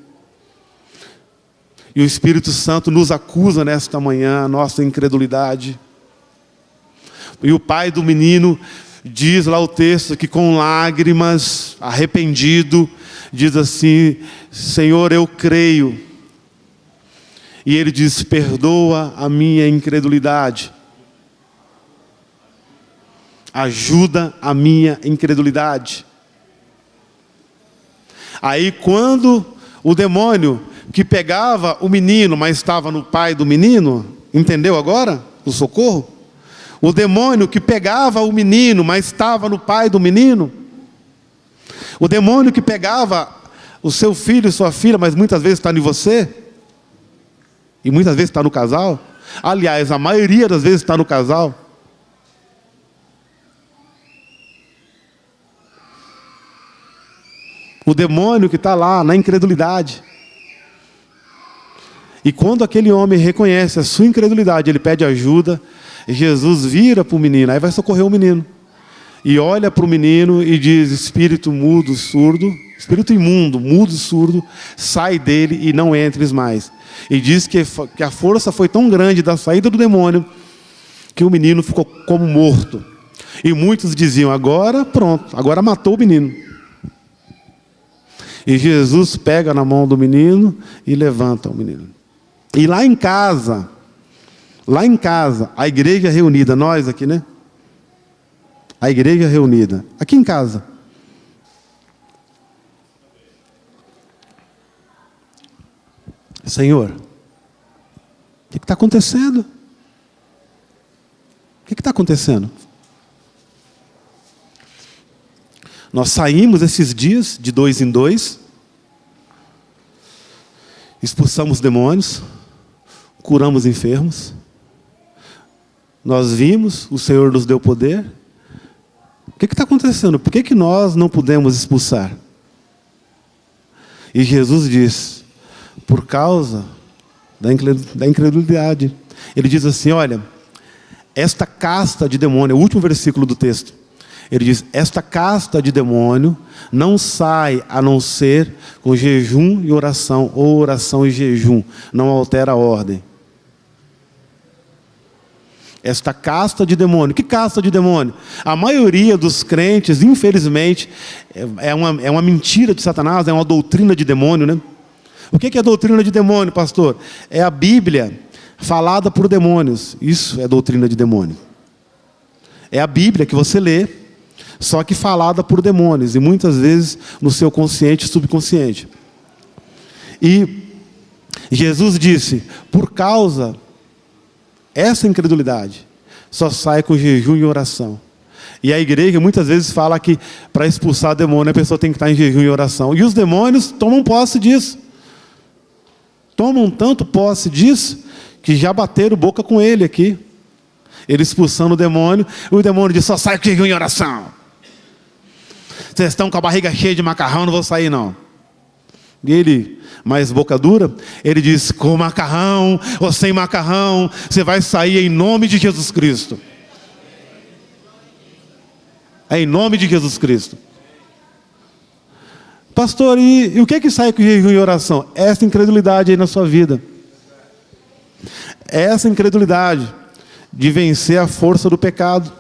e o Espírito Santo nos acusa nesta manhã, a nossa incredulidade. E o pai do menino diz lá o texto que com lágrimas, arrependido, diz assim, Senhor, eu creio. E ele diz, perdoa a minha incredulidade. Ajuda a minha incredulidade. Aí quando o demônio que pegava o menino, mas estava no pai do menino, entendeu agora o socorro? O demônio que pegava o menino, mas estava no pai do menino. O demônio que pegava o seu filho e sua filha, mas muitas vezes está em você. E muitas vezes está no casal. Aliás, a maioria das vezes está no casal. O demônio que está lá na incredulidade. E quando aquele homem reconhece a sua incredulidade, ele pede ajuda. Jesus vira para o menino, aí vai socorrer o menino. E olha para o menino e diz, espírito mudo, surdo, espírito imundo, mudo, surdo, sai dele e não entres mais. E diz que a força foi tão grande da saída do demônio, que o menino ficou como morto. E muitos diziam, agora pronto, agora matou o menino. E Jesus pega na mão do menino e levanta o menino. E lá em casa, a igreja reunida, nós aqui, né? A igreja reunida, aqui em casa. Senhor, o que está acontecendo? O que está acontecendo? Nós saímos esses dias, de 2 em 2, expulsamos demônios, curamos enfermos, nós vimos, o Senhor nos deu poder. O que está acontecendo? Por que nós não podemos expulsar? E Jesus diz, por causa da incredulidade. Ele diz assim, olha, esta casta de demônio, é o último versículo do texto. Ele diz, esta casta de demônio não sai a não ser com jejum e oração, ou oração e jejum, não altera a ordem. Esta casta de demônio. Que casta de demônio? A maioria dos crentes, infelizmente, é uma mentira de Satanás, é uma doutrina de demônio, né? O que é doutrina de demônio, pastor? É a Bíblia falada por demônios. Isso é doutrina de demônio. É a Bíblia que você lê, só que falada por demônios, e muitas vezes no seu consciente e subconsciente. E Jesus disse, por causa essa incredulidade, só sai com jejum e oração. E a igreja muitas vezes fala que para expulsar demônio a pessoa tem que estar em jejum e oração. E os demônios tomam posse disso. Tomam tanto posse disso que já bateram boca com ele aqui. Ele expulsando o demônio diz: só sai com jejum e oração. Vocês estão com a barriga cheia de macarrão, não vou sair não. E ele, mais boca dura, ele diz: com macarrão ou sem macarrão, você vai sair em nome de Jesus Cristo. É em nome de Jesus Cristo. Pastor, e o que é que sai com jejum e oração? Essa incredulidade aí na sua vida. Essa incredulidade de vencer a força do pecado.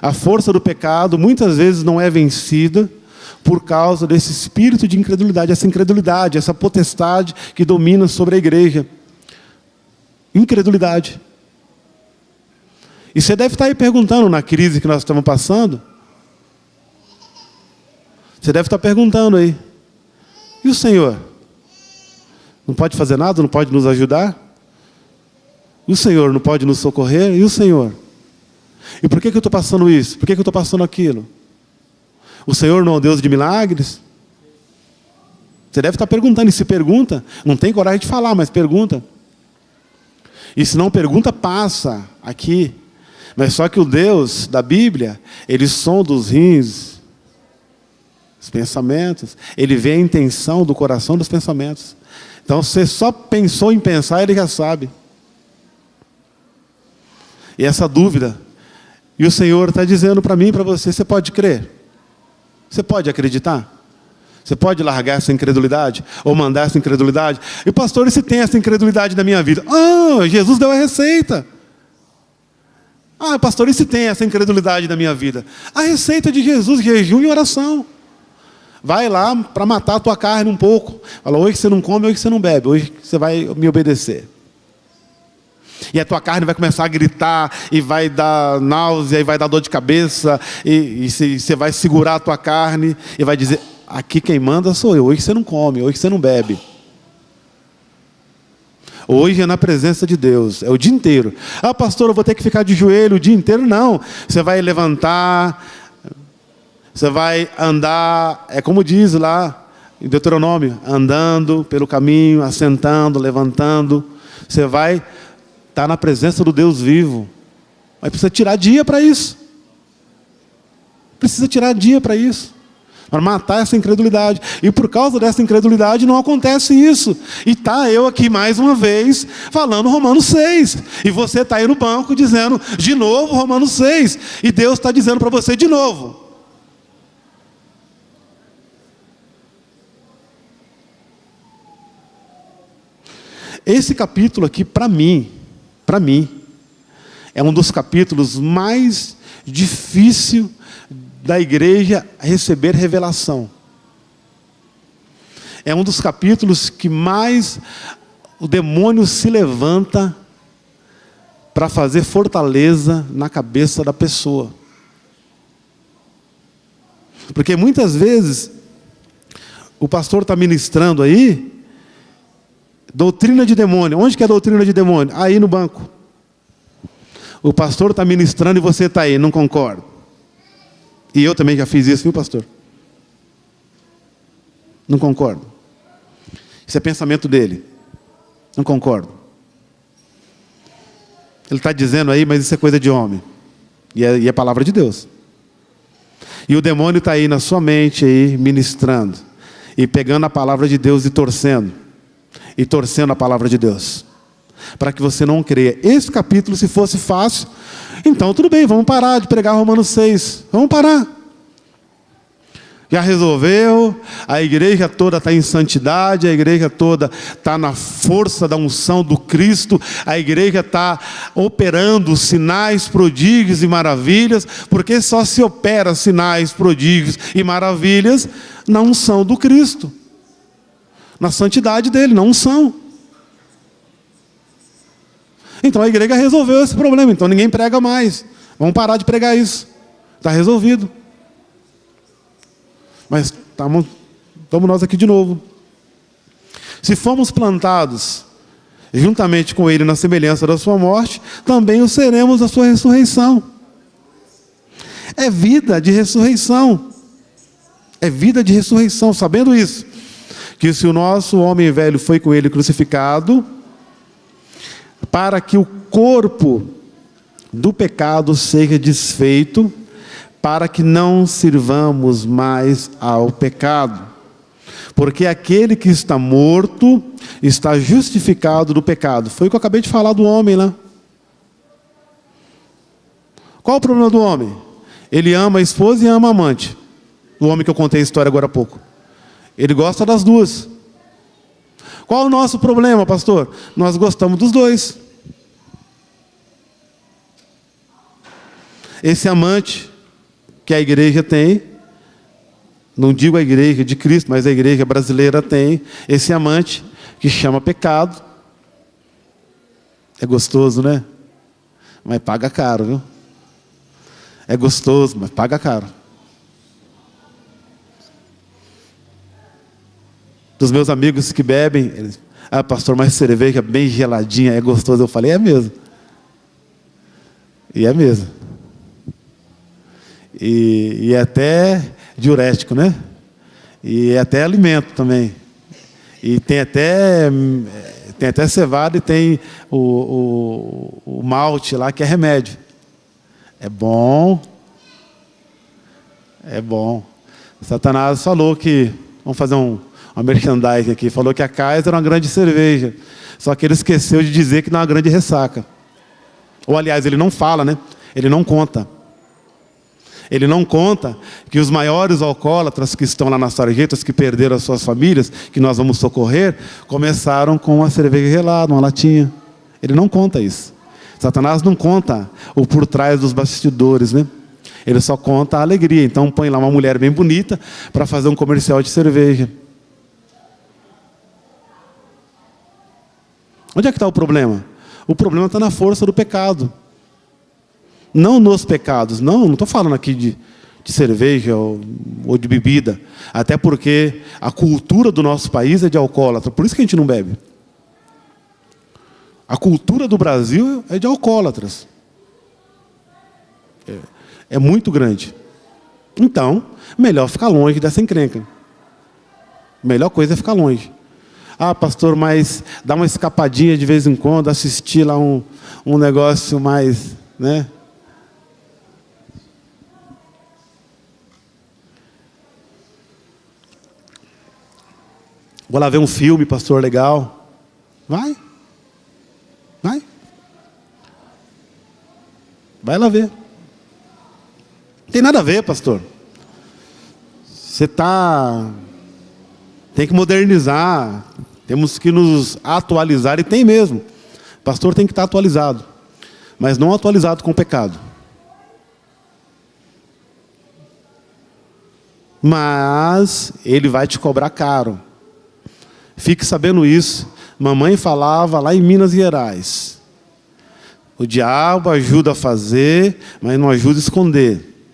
A força do pecado muitas vezes não é vencida por causa desse espírito de incredulidade, essa potestade que domina sobre a igreja. Incredulidade. E você deve estar aí perguntando, na crise que nós estamos passando, você deve estar perguntando aí: e o Senhor? Não pode fazer nada? Não pode nos ajudar? E o Senhor não pode nos socorrer? E o Senhor? E por que eu estou passando isso? Por que eu estou passando aquilo? O Senhor não é um Deus de milagres? Você deve estar perguntando, e se pergunta, não tem coragem de falar, mas pergunta. E se não pergunta, passa aqui. Mas só que o Deus da Bíblia, Ele sonda os rins, os pensamentos. Ele vê a intenção do coração dos pensamentos. Então, você só pensou em pensar, Ele já sabe. E essa dúvida, e o Senhor está dizendo para mim e para você: você pode crer? Você pode acreditar? Você pode largar essa incredulidade? Ou mandar essa incredulidade? E pastor, e se tem essa incredulidade na minha vida? Jesus deu a receita. Pastor, e se tem essa incredulidade na minha vida? A receita de Jesus: jejum e oração. Vai lá para matar a tua carne um pouco. Fala: hoje você não come, hoje você não bebe, hoje você vai me obedecer. E a tua carne vai começar a gritar, e vai dar náusea, e vai dar dor de cabeça, e você vai segurar a tua carne, e vai dizer: aqui quem manda sou eu, hoje você não come, hoje você não bebe. Hoje é na presença de Deus, é o dia inteiro. Pastor, eu vou ter que ficar de joelho o dia inteiro? Não, você vai levantar, você vai andar, é como diz lá em Deuteronômio: andando pelo caminho, assentando, levantando. Você vai estar na presença do Deus vivo. Mas precisa tirar dia para isso. Precisa tirar dia para isso. Para matar essa incredulidade. E por causa dessa incredulidade não acontece isso. E eu aqui mais uma vez falando Romanos 6. E você está aí no banco dizendo de novo Romanos 6. E Deus está dizendo para você de novo. Esse capítulo aqui, para mim, é um dos capítulos mais difíceis da igreja receber revelação. É um dos capítulos que mais o demônio se levanta para fazer fortaleza na cabeça da pessoa. Porque muitas vezes o pastor está ministrando aí doutrina de demônio. Onde que é a doutrina de demônio? Aí no banco. O pastor está ministrando e você está aí, não concordo. E eu também já fiz isso, viu, pastor? Não concordo. Isso é pensamento dele. Não concordo. Ele está dizendo aí, mas isso é coisa de homem. E é palavra de Deus. E o demônio está aí na sua mente, aí, ministrando. E pegando a palavra de Deus e torcendo. E torcendo a palavra de Deus. Para que você não creia. Esse capítulo, se fosse fácil, então tudo bem, vamos parar de pregar Romanos 6. Vamos parar. Já resolveu, a igreja toda está em santidade, a igreja toda está na força da unção do Cristo, a igreja está operando sinais, prodígios e maravilhas, porque só se opera sinais, prodígios e maravilhas na unção do Cristo, na santidade dele, na unção. Então a igreja resolveu esse problema, então ninguém prega mais. Vamos parar de pregar isso. Está resolvido. Mas estamos nós aqui de novo. Se fomos plantados juntamente com Ele na semelhança da sua morte, também o seremos da sua ressurreição. é vida de ressurreição. É vida de ressurreição, sabendo isso, que se o nosso homem velho foi com ele crucificado, para que o corpo do pecado seja desfeito, para que não sirvamos mais ao pecado. Porque aquele que está morto está justificado do pecado. Foi o que eu acabei de falar do homem lá. Qual o problema do homem? Ele ama a esposa e ama a amante. O homem que eu contei a história agora há pouco. Ele gosta das duas. Qual o nosso problema, pastor? Nós gostamos dos dois. Esse amante que a igreja tem, não digo a igreja de Cristo, mas a igreja brasileira tem, esse amante que chama pecado. É gostoso, né? Mas paga caro, viu? É gostoso, mas paga caro. Dos meus amigos que bebem, eles, pastor, mas cerveja bem geladinha, é gostoso. Eu falei, é mesmo. E é mesmo. E é até diurético, né? E é até alimento também. E tem até cevada e tem o malte lá, que é remédio. É bom. É bom. Satanás falou que, vamos fazer uma merchandising aqui, falou que a Kaiser era uma grande cerveja. Só que ele esqueceu de dizer que não é uma grande ressaca. Ou, aliás, ele não fala, né? Ele não conta. Ele não conta que os maiores alcoólatras que estão lá nas sarjetas, que perderam as suas famílias, que nós vamos socorrer, começaram com uma cerveja gelada, uma latinha. Ele não conta isso. Satanás não conta o por trás dos bastidores, né? Ele só conta a alegria. Então põe lá uma mulher bem bonita para fazer um comercial de cerveja. Onde é que está o problema? O problema está na força do pecado. Não nos pecados. Não estou falando aqui de cerveja ou de bebida. Até porque a cultura do nosso país é de alcoólatra. Por isso que a gente não bebe. A cultura do Brasil é de alcoólatras. É muito grande. Então, melhor ficar longe dessa encrenca. Melhor coisa é ficar longe. Pastor, mas dá uma escapadinha de vez em quando, assistir lá um negócio mais, né? Vou lá ver um filme, pastor, legal. Vai. Vai. Vai lá ver. Não tem nada a ver, pastor. Você tem que modernizar. Temos que nos atualizar, e tem mesmo. O pastor tem que estar atualizado. Mas não atualizado com o pecado. Mas ele vai te cobrar caro. Fique sabendo isso. Mamãe falava lá em Minas Gerais. O diabo ajuda a fazer, mas não ajuda a esconder.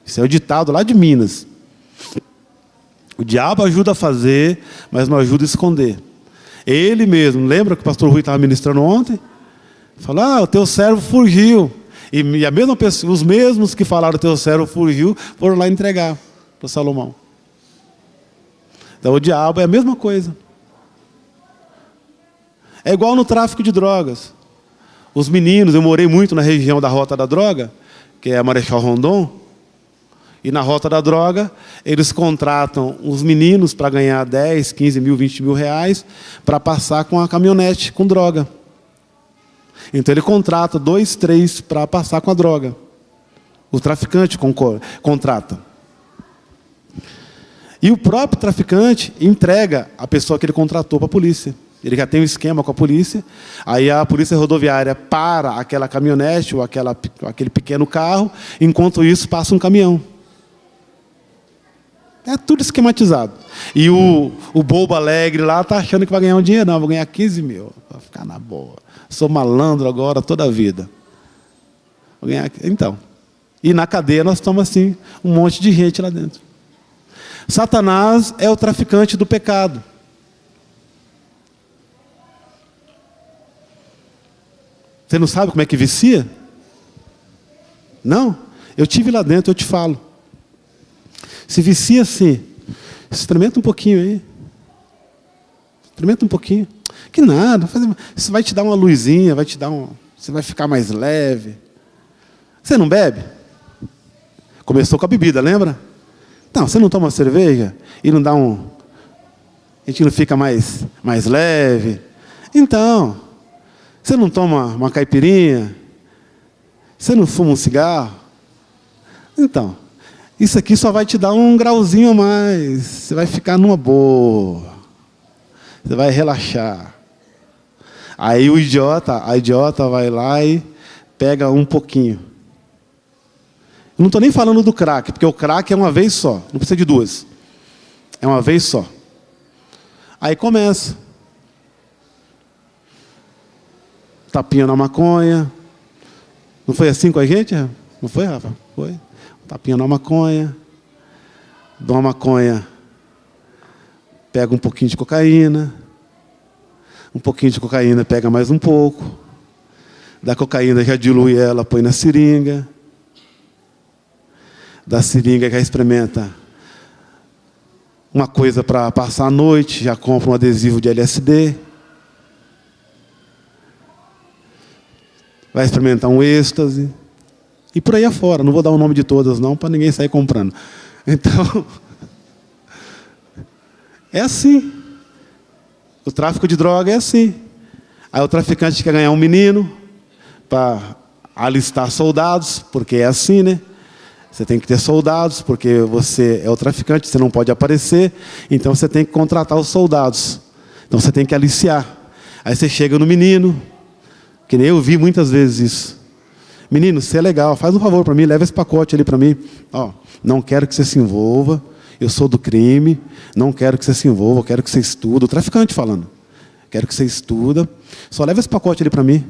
Isso é o ditado lá de Minas. O diabo ajuda a fazer, mas não ajuda a esconder. Ele mesmo, lembra que o pastor Rui estava ministrando ontem? Falou, o teu servo fugiu. E a mesma pessoa, os mesmos que falaram o teu servo fugiu, foram lá entregar para Salomão. Então o diabo é a mesma coisa. É igual no tráfico de drogas. Os meninos, eu morei muito na região da Rota da Droga, que é a Marechal Rondon, e na Rota da Droga, eles contratam os meninos para ganhar 10, 15 mil, 20 mil reais, para passar com a caminhonete com droga. Então ele contrata 2, 3 para passar com a droga. O traficante contrata. E o próprio traficante entrega a pessoa que ele contratou para a polícia. Ele já tem um esquema com a polícia. Aí a polícia rodoviária para aquela caminhonete ou aquele pequeno carro. Enquanto isso, passa um caminhão. É tudo esquematizado. E o bobo alegre lá está achando que vai ganhar um dinheiro. Não, vou ganhar 15 mil. Vai ficar na boa. Sou malandro agora toda a vida. Vou ganhar. Então. E na cadeia nós estamos assim, um monte de gente lá dentro. Satanás é o traficante do pecado. Você não sabe como é que vicia? Não? Eu tive lá dentro, eu te falo. Se vicia assim, experimenta um pouquinho aí. Experimenta um pouquinho. Que nada, isso vai te dar uma luzinha, você vai ficar mais leve. Você não bebe? Começou com a bebida, lembra? Não, você não toma cerveja e não dá a gente não fica mais leve. Então, você não toma uma caipirinha? Você não fuma um cigarro? Então, isso aqui só vai te dar um grauzinho a mais. Você vai ficar numa boa. Você vai relaxar. Aí a idiota vai lá e pega um pouquinho. Eu não estou nem falando do crack, porque o crack é uma vez só, não precisa de duas. É uma vez só. Aí começa. Tapinha na maconha. Não foi assim com a gente? Não foi, Rafa? Foi. Tapinha na maconha. Dá uma maconha. Pega um pouquinho de cocaína. Um pouquinho de cocaína, pega mais um pouco. Da cocaína já dilui ela, põe na seringa. Da seringa já experimenta uma coisa para passar a noite, já compra um adesivo de LSD. Vai experimentar um êxtase. E por aí afora. Não vou dar o nome de todas, não, para ninguém sair comprando. Então, é assim. O tráfico de droga é assim. Aí o traficante quer ganhar um menino para alistar soldados, porque é assim, né? Você tem que ter soldados, porque você é o traficante, você não pode aparecer, então você tem que contratar os soldados. Então você tem que aliciar. Aí você chega no menino, que nem eu vi muitas vezes isso. Menino, você é legal, faz um favor para mim, leva esse pacote ali para mim. Ó, não quero que você se envolva, eu sou do crime, não quero que você se envolva, eu quero que você estude. O traficante falando. Quero que você estuda, só leva esse pacote ali para mim.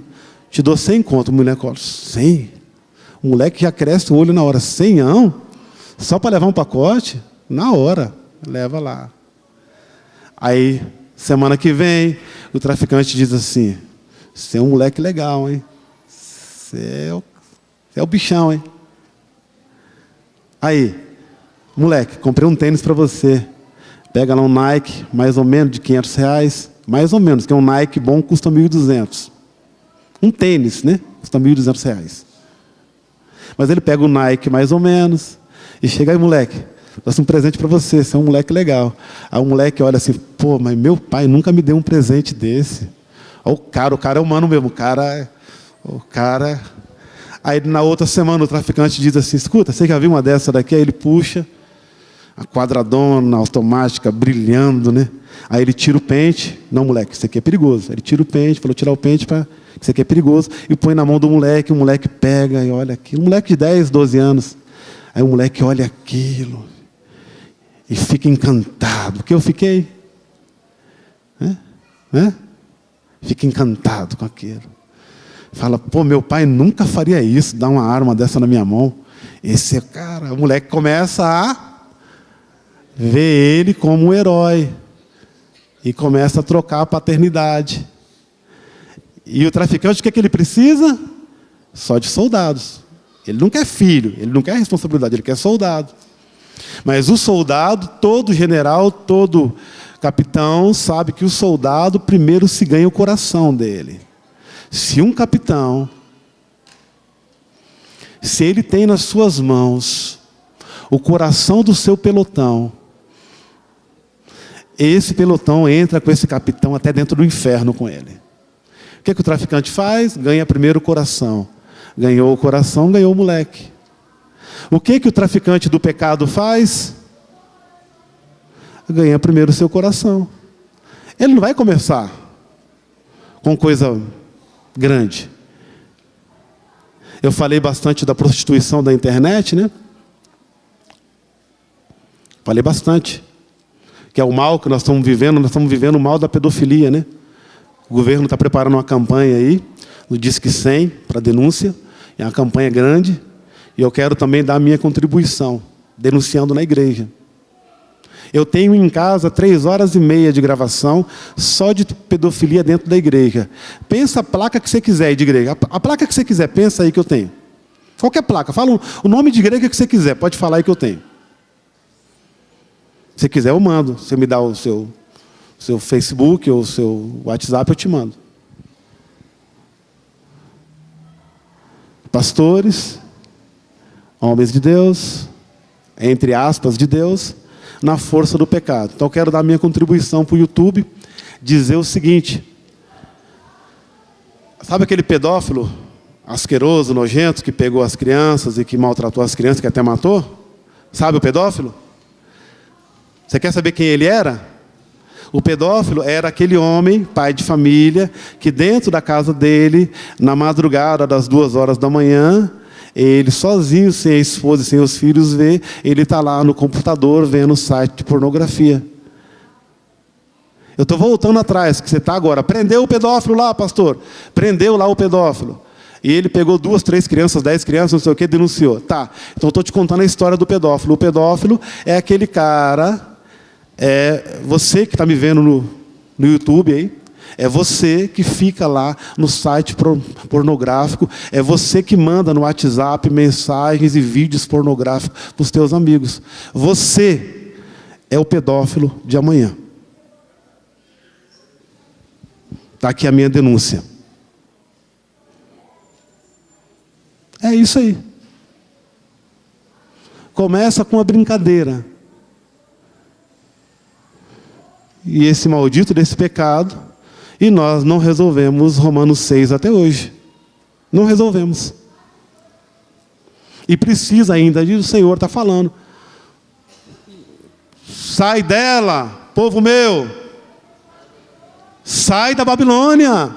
Te dou 100 conto. O moleque, 100? O moleque já cresce o olho na hora. 100 não? Só para levar um pacote? Na hora. Leva lá. Aí, semana que vem, o traficante diz assim, você é um moleque legal, hein? Você é o bichão, hein? Aí, moleque, comprei um tênis para você. Pega lá um Nike, mais ou menos, de R$500. Mais ou menos, que é um Nike bom, custa R$1.200. Um tênis, né? Custa R$1.200. Mas ele pega o Nike mais ou menos e chega aí, moleque, trouxe um presente para você, você é um moleque legal. Aí o moleque olha assim, pô, mas meu pai nunca me deu um presente desse. O cara é humano mesmo, o cara... Aí na outra semana o traficante diz assim, escuta, você já viu uma dessa daqui? Aí ele puxa, a quadradona, automática, brilhando, né? Aí ele tira o pente, não, moleque, isso aqui é perigoso. Ele tira o pente, falou tirar o pente para... Isso aqui é perigoso. E põe na mão do moleque, o moleque pega e olha aquilo. Um moleque de 10, 12 anos. Aí o moleque olha aquilo e fica encantado. Porque eu fiquei. Fica encantado com aquilo. Fala, pô, meu pai nunca faria isso, dar uma arma dessa na minha mão. Esse cara, o moleque começa a ver ele como um herói. E começa a trocar a paternidade. E o traficante, o que é que ele precisa? Só de soldados. Ele não quer filho, ele não quer responsabilidade, ele quer soldado. Mas o soldado, todo general, todo capitão, sabe que o soldado primeiro se ganha o coração dele. Se um capitão, se ele tem nas suas mãos o coração do seu pelotão, esse pelotão entra com esse capitão até dentro do inferno com ele. O que o traficante faz? Ganha primeiro o coração. Ganhou o coração, ganhou o moleque. O que o traficante do pecado faz? Ganha primeiro o seu coração. Ele não vai começar com coisa grande. Eu falei bastante da prostituição da internet, né? Falei bastante. Que é o mal que nós estamos vivendo o mal da pedofilia, né? O governo está preparando uma campanha aí, no Disque 100, para denúncia. É uma campanha grande. E eu quero também dar a minha contribuição, denunciando na igreja. Eu tenho em casa 3 horas e meia de gravação só de pedofilia dentro da igreja. Pensa a placa que você quiser de igreja. A placa que você quiser, pensa aí que eu tenho. Qualquer placa. Fala o nome de igreja que você quiser. Pode falar aí que eu tenho. Se quiser, eu mando. Você me dá o seu Facebook ou o seu WhatsApp, eu te mando. Pastores, homens de Deus, entre aspas, de Deus, na força do pecado. Então, eu quero dar minha contribuição para o YouTube, dizer o seguinte. Sabe aquele pedófilo asqueroso, nojento, que pegou as crianças e que maltratou as crianças, que até matou? Sabe o pedófilo? Você quer saber quem ele era? O pedófilo era aquele homem, pai de família, que dentro da casa dele, na madrugada das 2h da manhã, ele sozinho, sem a esposa e sem os filhos ver, ele está lá no computador vendo o site de pornografia. Eu estou voltando atrás, que você está agora. Prendeu o pedófilo lá, pastor. Prendeu lá o pedófilo. E ele pegou 2, 3 crianças, 10 crianças, não sei o que, denunciou. Tá, então eu estou te contando a história do pedófilo. O pedófilo é aquele cara, você que está me vendo no YouTube aí, é você que fica lá no site pornográfico, é você que manda no WhatsApp mensagens e vídeos pornográficos para os teus amigos. Você é o pedófilo de amanhã. Está aqui a minha denúncia. É isso aí. Começa com a brincadeira. E esse maldito desse pecado, e nós não resolvemos Romanos 6 até hoje. Não resolvemos. E precisa ainda, o Senhor está falando. Sai dela, povo meu. Sai da Babilônia.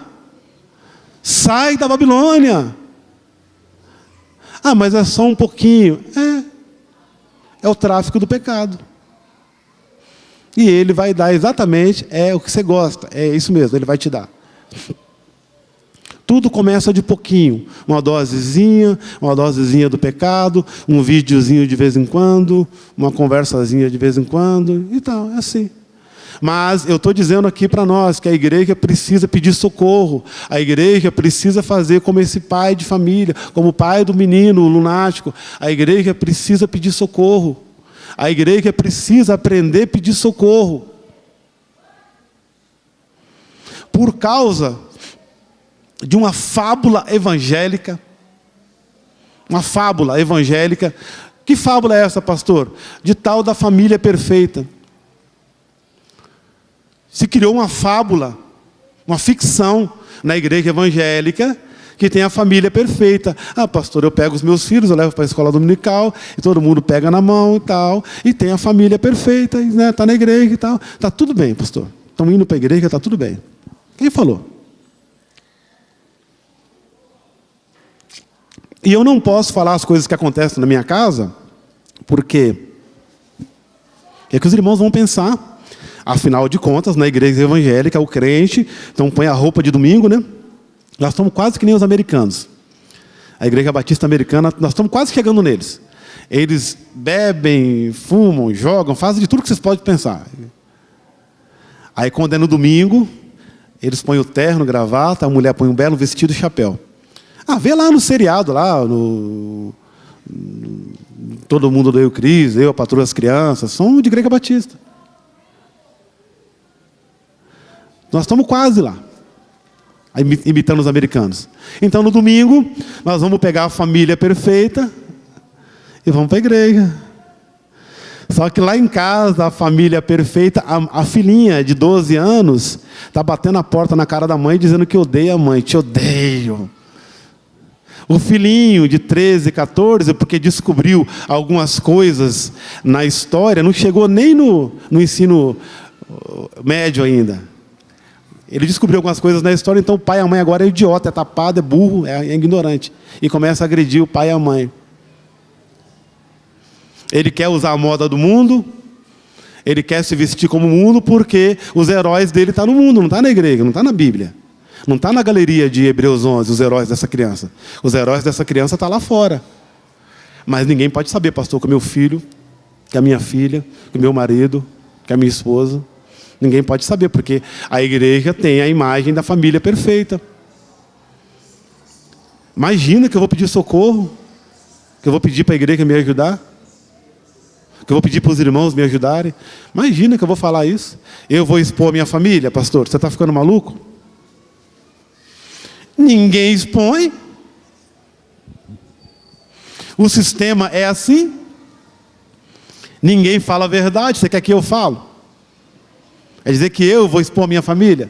Sai da Babilônia. Ah, mas é só um pouquinho. É o tráfico do pecado. E ele vai dar exatamente o que você gosta. É isso mesmo, ele vai te dar. Tudo começa de pouquinho. Uma dosezinha do pecado, um videozinho de vez em quando, uma conversazinha de vez em quando, e tal, é assim. Mas eu estou dizendo aqui para nós que a igreja precisa pedir socorro. A igreja precisa fazer como esse pai de família, como o pai do menino, o lunático. A igreja precisa pedir socorro. A igreja precisa aprender a pedir socorro. Por causa de uma fábula evangélica. Uma fábula evangélica. Que fábula é essa, pastor? De tal da família perfeita. Se criou uma fábula, uma ficção na igreja evangélica que tem a família perfeita. Ah, pastor, eu pego os meus filhos, eu levo para a escola dominical, e todo mundo pega na mão e tal, e tem a família perfeita, né, está na igreja e tal. Está tudo bem, pastor. Estão indo para a igreja, está tudo bem. Quem falou? E eu não posso falar as coisas que acontecem na minha casa, porque é que os irmãos vão pensar. Afinal de contas, na igreja evangélica, o crente, então põe a roupa de domingo, né? Nós estamos quase que nem os americanos. A igreja batista americana, nós estamos quase chegando neles. Eles bebem, fumam, jogam, fazem de tudo que vocês podem pensar. Aí quando é no domingo, eles põem o terno, gravata, a mulher põe um belo vestido e chapéu. Ah, vê lá no seriado, lá, Todo Mundo Odeia o Cris, Eu, a Patroa das Crianças, são de igreja batista. Nós estamos quase lá, imitando os americanos. Então, no domingo, nós vamos pegar a família perfeita e vamos para a igreja. Só que lá em casa, a família perfeita, a filhinha de 12 anos, está batendo a porta na cara da mãe, dizendo que odeia a mãe. Te odeio. O filhinho de 13, 14, porque descobriu algumas coisas na história, não chegou nem no ensino médio ainda. Ele descobriu algumas coisas na história, então o pai e a mãe agora é idiota, é tapado, é burro, é ignorante. E começa a agredir o pai e a mãe. Ele quer usar a moda do mundo, ele quer se vestir como o mundo, porque os heróis dele estão no mundo, não está na igreja, não está na Bíblia. Não está na galeria de Hebreus 11, os heróis dessa criança. Os heróis dessa criança estão lá fora. Mas ninguém pode saber, pastor, que é meu filho, que é a minha filha, que é meu marido, que é a minha esposa. Ninguém pode saber, porque a igreja tem a imagem da família perfeita. Imagina que eu vou pedir socorro. Que eu vou pedir para a igreja me ajudar? Que eu vou pedir para os irmãos me ajudarem? Imagina que eu vou falar isso. Eu vou expor a minha família, pastor? Você está ficando maluco? Ninguém expõe. O sistema é assim. Ninguém fala a verdade. Você quer que eu falo? É dizer que eu vou expor a minha família?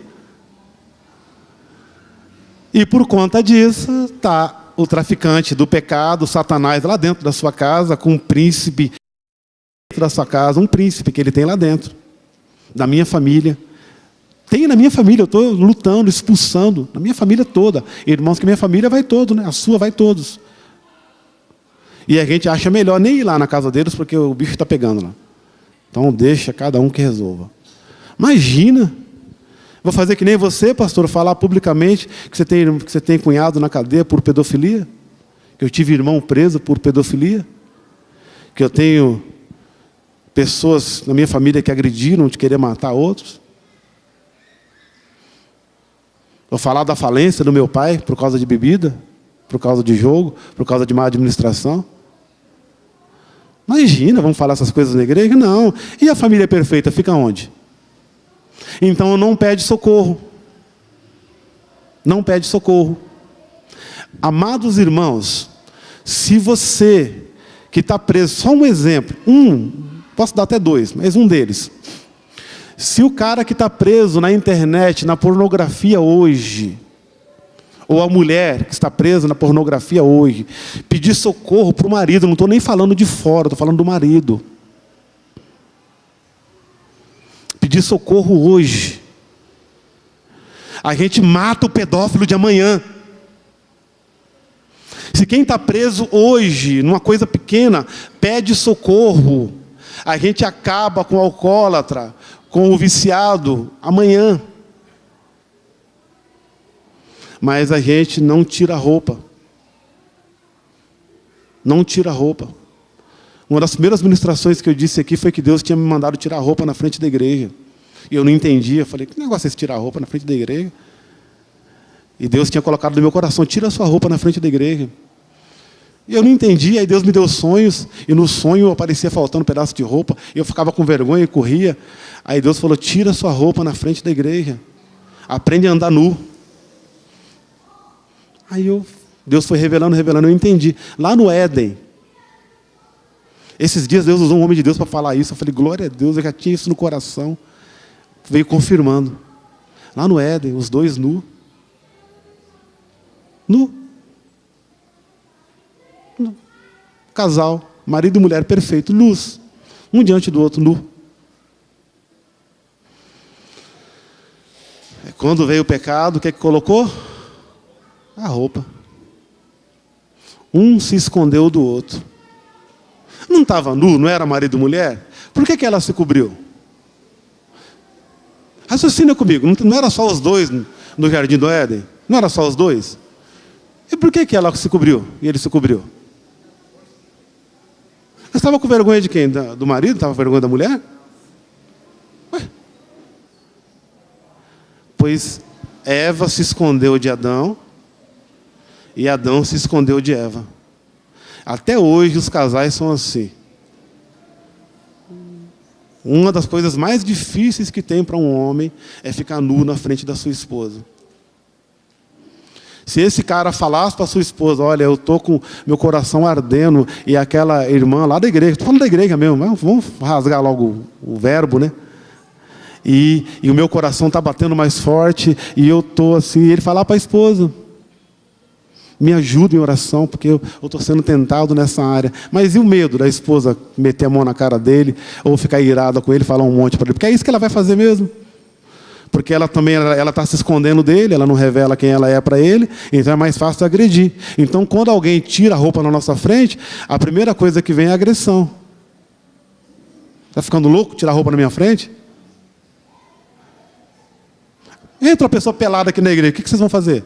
E por conta disso, está o traficante do pecado, Satanás, lá dentro da sua casa, com um príncipe dentro da sua casa, um príncipe que ele tem lá dentro, da minha família. Tem na minha família, eu estou lutando, expulsando, na minha família toda. Irmãos, que minha família vai todo, né? A sua vai todos. E a gente acha melhor nem ir lá na casa deles, porque o bicho está pegando lá. Então deixa cada um que resolva. Imagina, vou fazer que nem você, pastor, falar publicamente que você tem cunhado na cadeia por pedofilia, que eu tive irmão preso por pedofilia, que eu tenho pessoas na minha família que agrediram de querer matar outros. Vou falar da falência do meu pai por causa de bebida, por causa de jogo, por causa de má administração. Imagina, vamos falar essas coisas na igreja? Não. E a família perfeita fica onde? Então não pede socorro. Não pede socorro. Amados irmãos, se você que está preso, só um exemplo, posso dar até dois, mas um deles. Se o cara que está preso na internet, na pornografia hoje, ou a mulher que está presa na pornografia hoje, pedir socorro para o marido, não estou nem falando de fora, estou falando do marido. Pedir socorro hoje. A gente mata o pedófilo de amanhã. Se quem está preso hoje, numa coisa pequena, pede socorro, a gente acaba com o alcoólatra, com o viciado, amanhã. Mas a gente não tira a roupa. Não tira a roupa. Uma das primeiras ministrações que eu disse aqui foi que Deus tinha me mandado tirar a roupa na frente da igreja. E eu não entendia. Eu falei, que negócio é esse tirar a roupa na frente da igreja? E Deus tinha colocado no meu coração, tira a sua roupa na frente da igreja. E eu não entendi, aí Deus me deu sonhos, e no sonho aparecia faltando um pedaço de roupa, e eu ficava com vergonha e corria. Aí Deus falou, tira a sua roupa na frente da igreja. Aprende a andar nu. Aí Deus foi revelando, eu entendi. Lá no Éden, esses dias Deus usou um homem de Deus para falar isso. Eu falei, glória a Deus, eu já tinha isso no coração. Veio confirmando. Lá no Éden, os dois nu. Nu. Casal, marido e mulher perfeito, nus. Um diante do outro, nu. Quando veio o pecado, o que colocou? A roupa. Um se escondeu do outro. Não estava nu, não era marido e mulher? Por que ela se cobriu? Raciocina comigo, não era só os dois no jardim do Éden? Não era só os dois? E por que ela se cobriu e ele se cobriu? Você estava com vergonha de quem? Do marido? Estava com vergonha da mulher? Ué. Pois Eva se escondeu de Adão e Adão se escondeu de Eva. Até hoje os casais são assim. Uma das coisas mais difíceis que tem para um homem é ficar nu na frente da sua esposa. Se esse cara falasse para sua esposa, olha, eu estou com meu coração ardendo, e aquela irmã lá da igreja, estou falando da igreja mesmo, vamos rasgar logo o verbo, né? E o meu coração está batendo mais forte, e eu estou assim, e ele falar para a esposa, me ajuda em oração, porque eu estou sendo tentado nessa área. Mas e o medo da esposa meter a mão na cara dele, ou ficar irada com ele, falar um monte para ele? Porque é isso que ela vai fazer mesmo. Porque ela também está se escondendo dele, ela não revela quem ela é para ele, então é mais fácil agredir. Então, quando alguém tira a roupa na nossa frente, a primeira coisa que vem é a agressão. Está ficando louco tirar a roupa na minha frente? Entra uma pessoa pelada aqui na igreja, o que vocês vão fazer?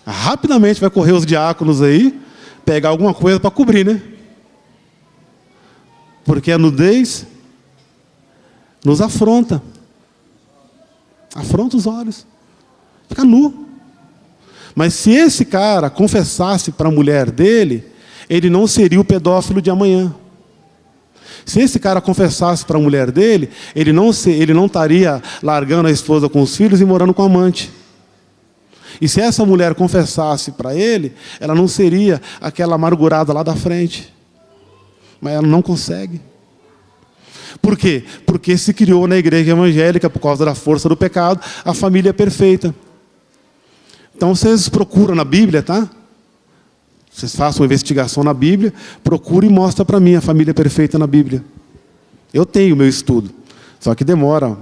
Rapidamente vai correr os diáconos aí, pegar alguma coisa para cobrir, né? Porque a nudez nos afronta. Afronta os olhos. Fica nu. Mas se esse cara confessasse para a mulher dele, ele não seria o pedófilo de amanhã. Se esse cara confessasse para a mulher dele, ele não estaria largando a esposa com os filhos e morando com a amante. E se essa mulher confessasse para ele, ela não seria aquela amargurada lá da frente. Mas ela não consegue. Por quê? Porque se criou na igreja evangélica, por causa da força do pecado, a família perfeita. Então vocês procuram na Bíblia, tá? Vocês façam uma investigação na Bíblia, procure e mostra para mim a família perfeita na Bíblia. Eu tenho o meu estudo, só que demora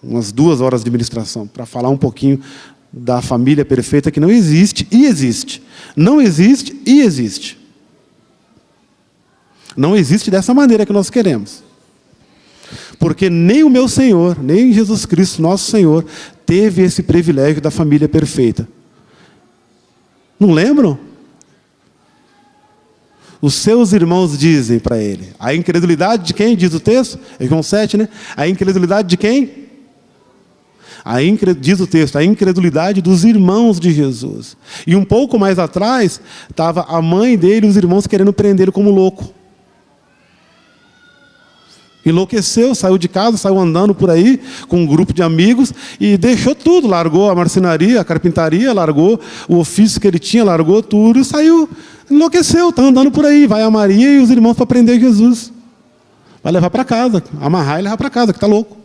umas 2 horas de ministração para falar um pouquinho da família perfeita que não existe e existe. Não existe e existe. Não existe dessa maneira que nós queremos. Porque nem o meu Senhor, nem Jesus Cristo, nosso Senhor, teve esse privilégio da família perfeita. Não lembram? Os seus irmãos dizem para ele. A incredulidade de quem, diz o texto? É João 7, né? A incredulidade de quem? Diz o texto, a incredulidade dos irmãos de Jesus. E um pouco mais atrás, estava a mãe dele e os irmãos querendo prendê-lo como louco. Enlouqueceu, saiu de casa, saiu andando por aí com um grupo de amigos e deixou tudo, largou a marcenaria, a carpintaria, largou o ofício que ele tinha, largou tudo e saiu, enlouqueceu, está andando por aí, vai a Maria e os irmãos para prender Jesus. Vai levar para casa, amarrar e levar para casa, que está louco.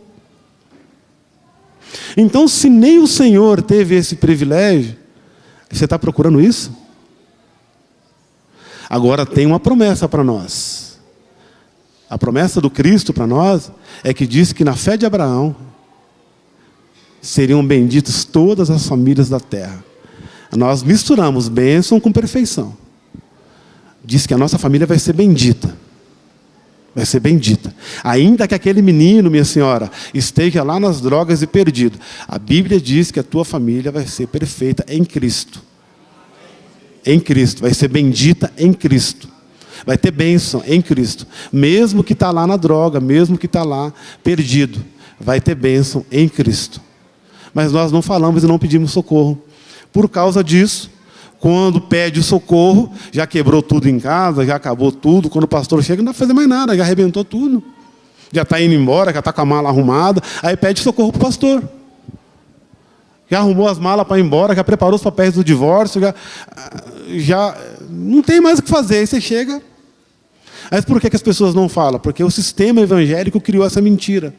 Então, se nem o Senhor teve esse privilégio, você está procurando isso? Agora tem uma promessa para nós. A promessa do Cristo para nós é que diz que na fé de Abraão seriam benditas todas as famílias da terra. Nós misturamos bênção com perfeição. Diz que a nossa família vai ser bendita. Vai ser bendita. Ainda que aquele menino, minha senhora, esteja lá nas drogas e perdido, a Bíblia diz que a tua família vai ser perfeita em Cristo. Em Cristo. Vai ser bendita em Cristo. Vai ter bênção em Cristo. Mesmo que está lá na droga, mesmo que está lá perdido, vai ter bênção em Cristo. Mas nós não falamos e não pedimos socorro. Por causa disso, quando pede socorro, já quebrou tudo em casa, já acabou tudo. Quando o pastor chega, não dá para fazer mais nada, já arrebentou tudo. Já está indo embora, já está com a mala arrumada. Aí pede socorro para o pastor. Já arrumou as malas para ir embora, já preparou os papéis do divórcio, já não tem mais o que fazer. Aí você chega. Mas por que as pessoas não falam? Porque o sistema evangélico criou essa mentira.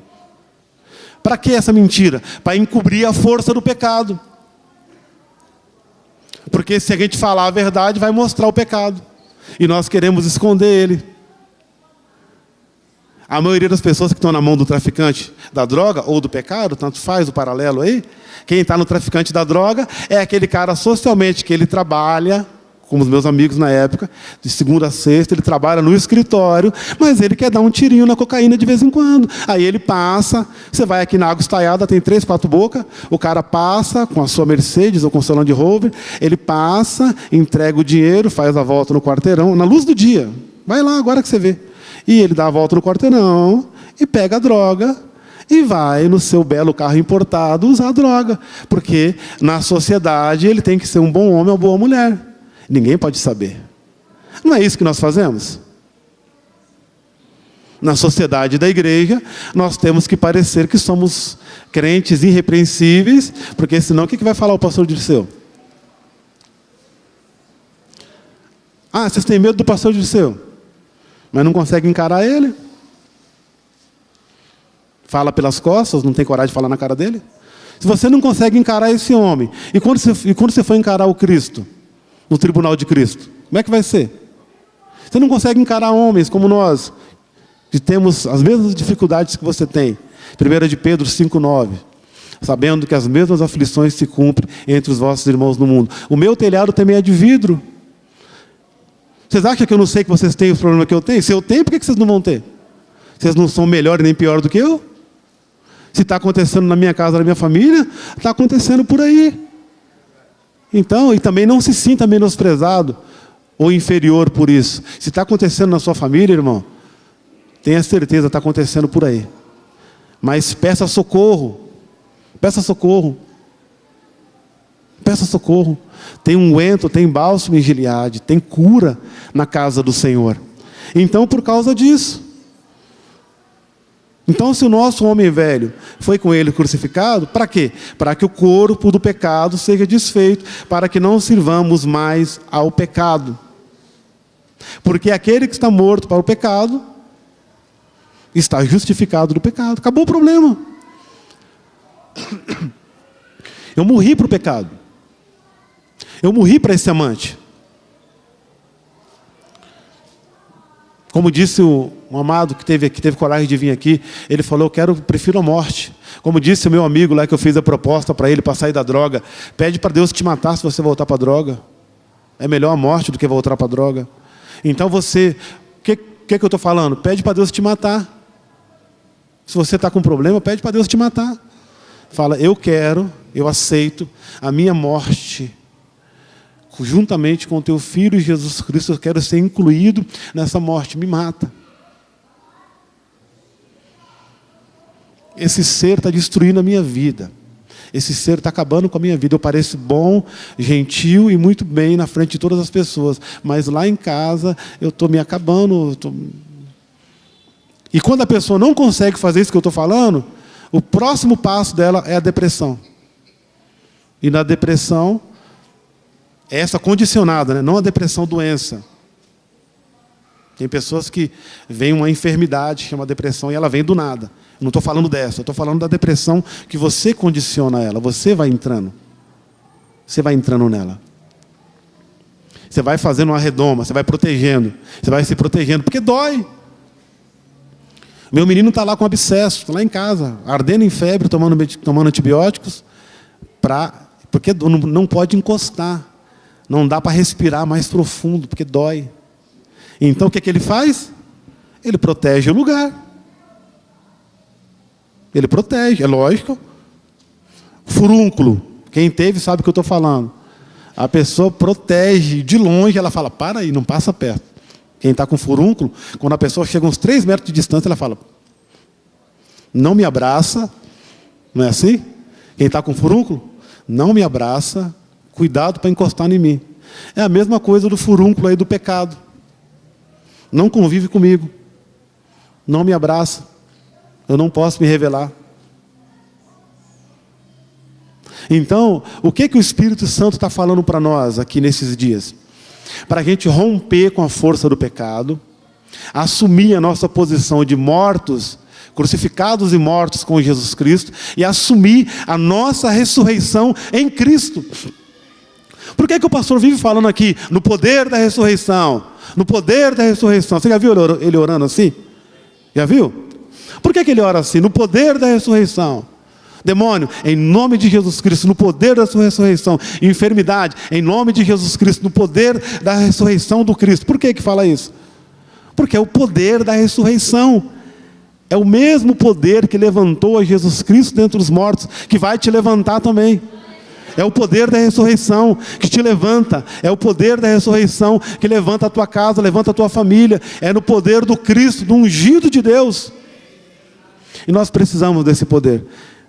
Para que essa mentira? Para encobrir a força do pecado. Porque se a gente falar a verdade, vai mostrar o pecado. E nós queremos esconder ele. A maioria das pessoas que estão na mão do traficante da droga ou do pecado, tanto faz o paralelo aí, quem está no traficante da droga é aquele cara socialmente que ele trabalha, como os meus amigos na época, de segunda a sexta, ele trabalha no escritório, mas ele quer dar um tirinho na cocaína de vez em quando. Aí ele passa, você vai aqui na Água Estaiada, tem 3, 4 bocas, o cara passa com a sua Mercedes ou com o seu Land Rover, ele passa, entrega o dinheiro, faz a volta no quarteirão, na luz do dia. Vai lá agora que você vê. E ele dá a volta no quarteirão e pega a droga e vai no seu belo carro importado usar a droga. Porque na sociedade ele tem que ser um bom homem ou boa mulher. Ninguém pode saber. Não é isso que nós fazemos? Na sociedade da igreja, nós temos que parecer que somos crentes irrepreensíveis, porque senão o que vai falar o pastor Dirceu? Ah, vocês têm medo do pastor Dirceu, mas não conseguem encarar ele? Fala pelas costas, não tem coragem de falar na cara dele? Se você não consegue encarar esse homem, e quando você for encarar o Cristo, no tribunal de Cristo, como é que vai ser? Você não consegue encarar homens como nós, que temos as mesmas dificuldades que você tem. 1 de Pedro 5,9. Sabendo que as mesmas aflições se cumprem entre os vossos irmãos no mundo. O meu telhado também é de vidro. Vocês acham que eu não sei que vocês têm os problemas que eu tenho? Se eu tenho, por que vocês não vão ter? Vocês não são melhores nem piores do que eu? Se está acontecendo na minha casa, na minha família, está acontecendo por aí. Então, e também não se sinta menosprezado ou inferior por isso. Se está acontecendo na sua família, irmão, tenha certeza, está acontecendo por aí. Mas peça socorro. Peça socorro. Peça socorro. tem unguento, tem bálsamo em Gileade, tem cura na casa do Senhor. Então, por causa disso. Então, se o nosso homem velho foi com ele crucificado, para quê? Para que o corpo do pecado seja desfeito, para que não sirvamos mais ao pecado. Porque aquele que está morto para o pecado, está justificado do pecado. Acabou o problema. Eu morri para o pecado. Eu morri para esse amante. Como disse um amado que teve coragem de vir aqui, ele falou, prefiro a morte. Como disse o meu amigo lá que eu fiz a proposta para ele, para sair da droga, pede para Deus te matar se você voltar para a droga. É melhor a morte do que voltar para a droga. Então você, o que eu estou falando? Pede para Deus te matar. Se você está com problema, pede para Deus te matar. Fala, eu aceito a minha morte. Juntamente com o teu Filho Jesus Cristo, eu quero ser incluído nessa morte, me mata. Esse ser está destruindo a minha vida. Esse ser está acabando com a minha vida. Eu pareço bom, gentil e muito bem na frente de todas as pessoas. Mas lá em casa, eu estou me acabando. E quando a pessoa não consegue fazer isso que eu estou falando, o próximo passo dela é a depressão. E na depressão, essa condicionada, né? Não a depressão doença. Tem pessoas que vem uma enfermidade, chama depressão, e ela vem do nada. Eu não estou falando dessa, eu estou falando da depressão que você condiciona ela, você vai entrando. Você vai entrando nela. Você vai fazendo uma redoma, você vai protegendo, você vai se protegendo, porque dói. Meu menino está lá com abscesso, está lá em casa, ardendo em febre, tomando antibióticos, porque não pode encostar. Não dá para respirar mais profundo, porque dói. Então, o que ele faz? Ele protege o lugar. Ele protege, é lógico. Furúnculo. Quem teve sabe o que eu estou falando. A pessoa protege de longe, ela fala, para aí, não passa perto. Quem está com furúnculo, quando a pessoa chega a uns 3 metros de distância, ela fala, não me abraça. Não é assim? Quem está com furúnculo, não me abraça. Cuidado para encostar em mim. É a mesma coisa do furúnculo aí do pecado. Não convive comigo. Não me abraça. Eu não posso me revelar. Então, o que o Espírito Santo está falando para nós aqui nesses dias? Para a gente romper com a força do pecado, assumir a nossa posição de mortos, crucificados e mortos com Jesus Cristo, e assumir a nossa ressurreição em Cristo. Por que o pastor vive falando aqui no poder da ressurreição? No poder da ressurreição. Você já viu ele orando assim? Já viu? Por que ele ora assim? No poder da ressurreição. Demônio, em nome de Jesus Cristo, no poder da sua ressurreição. Enfermidade, em nome de Jesus Cristo, no poder da ressurreição do Cristo. Por que fala isso? Porque é o poder da ressurreição. É o mesmo poder que levantou a Jesus Cristo dentre os mortos, que vai te levantar também. É o poder da ressurreição que te levanta. É o poder da ressurreição que levanta a tua casa, levanta a tua família. É no poder do Cristo, do ungido de Deus. E nós precisamos desse poder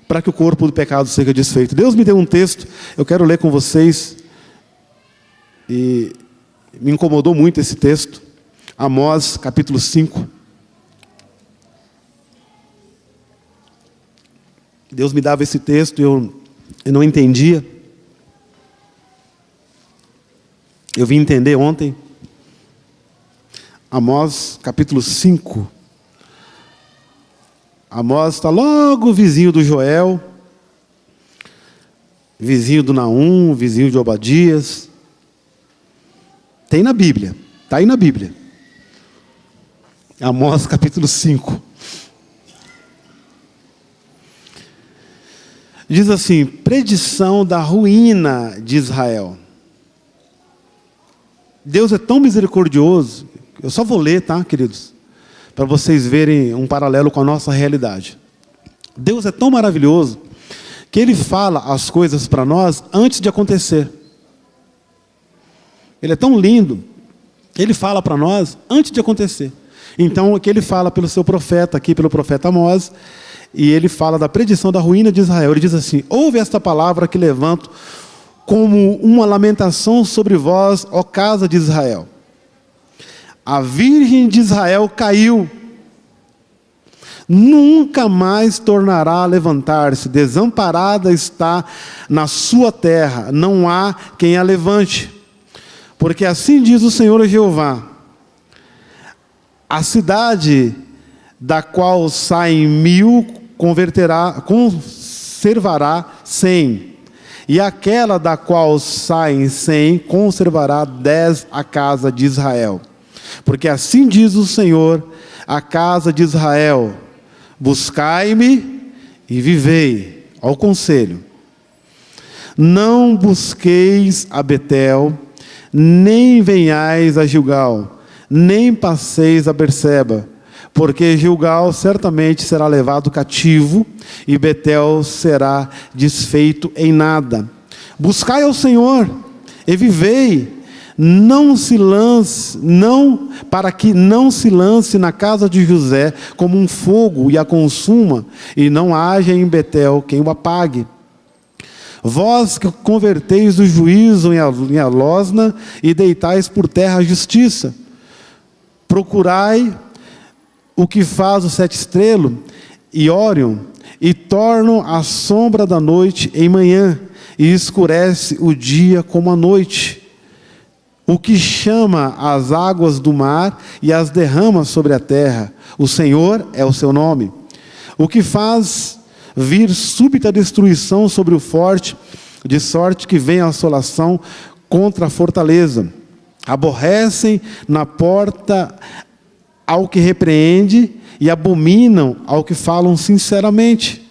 para que o corpo do pecado seja desfeito. Deus me deu um texto, eu quero ler com vocês. E me incomodou muito esse texto. Amós, capítulo 5. Deus me dava esse texto e eu não entendia. Eu vim entender ontem. Amós, capítulo 5. Amós está logo vizinho do Joel, vizinho do Naum, vizinho de Obadias. Tem na Bíblia, está aí na Bíblia. Amós, capítulo 5. Diz assim, predição da ruína de Israel. Deus é tão misericordioso, eu só vou ler, tá, queridos? Para vocês verem um paralelo com a nossa realidade. Deus é tão maravilhoso, que Ele fala as coisas para nós antes de acontecer. Ele é tão lindo, Ele fala para nós antes de acontecer. Então, o que Ele fala pelo seu profeta, aqui pelo profeta Amós, e ele fala da predição da ruína de Israel. Ele diz assim, ouve esta palavra que levanto como uma lamentação sobre vós, ó casa de Israel. A virgem de Israel caiu, nunca mais tornará a levantar-se, desamparada está na sua terra, não há quem a levante. Porque assim diz o Senhor Jeová: a cidade da qual saem 1000 conservará 100, e aquela da qual saem 100 conservará 10 a casa de Israel. Porque assim diz o Senhor, a casa de Israel: buscai-me e vivei. Olha o conselho: não busqueis a Betel, nem venhais a Gilgal, nem passeis a Berseba, porque Gilgal certamente será levado cativo, e Betel será desfeito em nada. Buscai ao Senhor e vivei, para que não se lance na casa de José como um fogo e a consuma, e não haja em Betel quem o apague. Vós que converteis o juízo em alosna e deitais por terra a justiça, procurai o que faz o 7 estrelo e Órion, e tornam a sombra da noite em manhã, e escurece o dia como a noite. O que chama as águas do mar e as derrama sobre a terra, o Senhor é o seu nome. O que faz vir súbita destruição sobre o forte, de sorte que vem a assolação contra a fortaleza. Aborrecem na porta ao que repreende e abominam ao que falam sinceramente.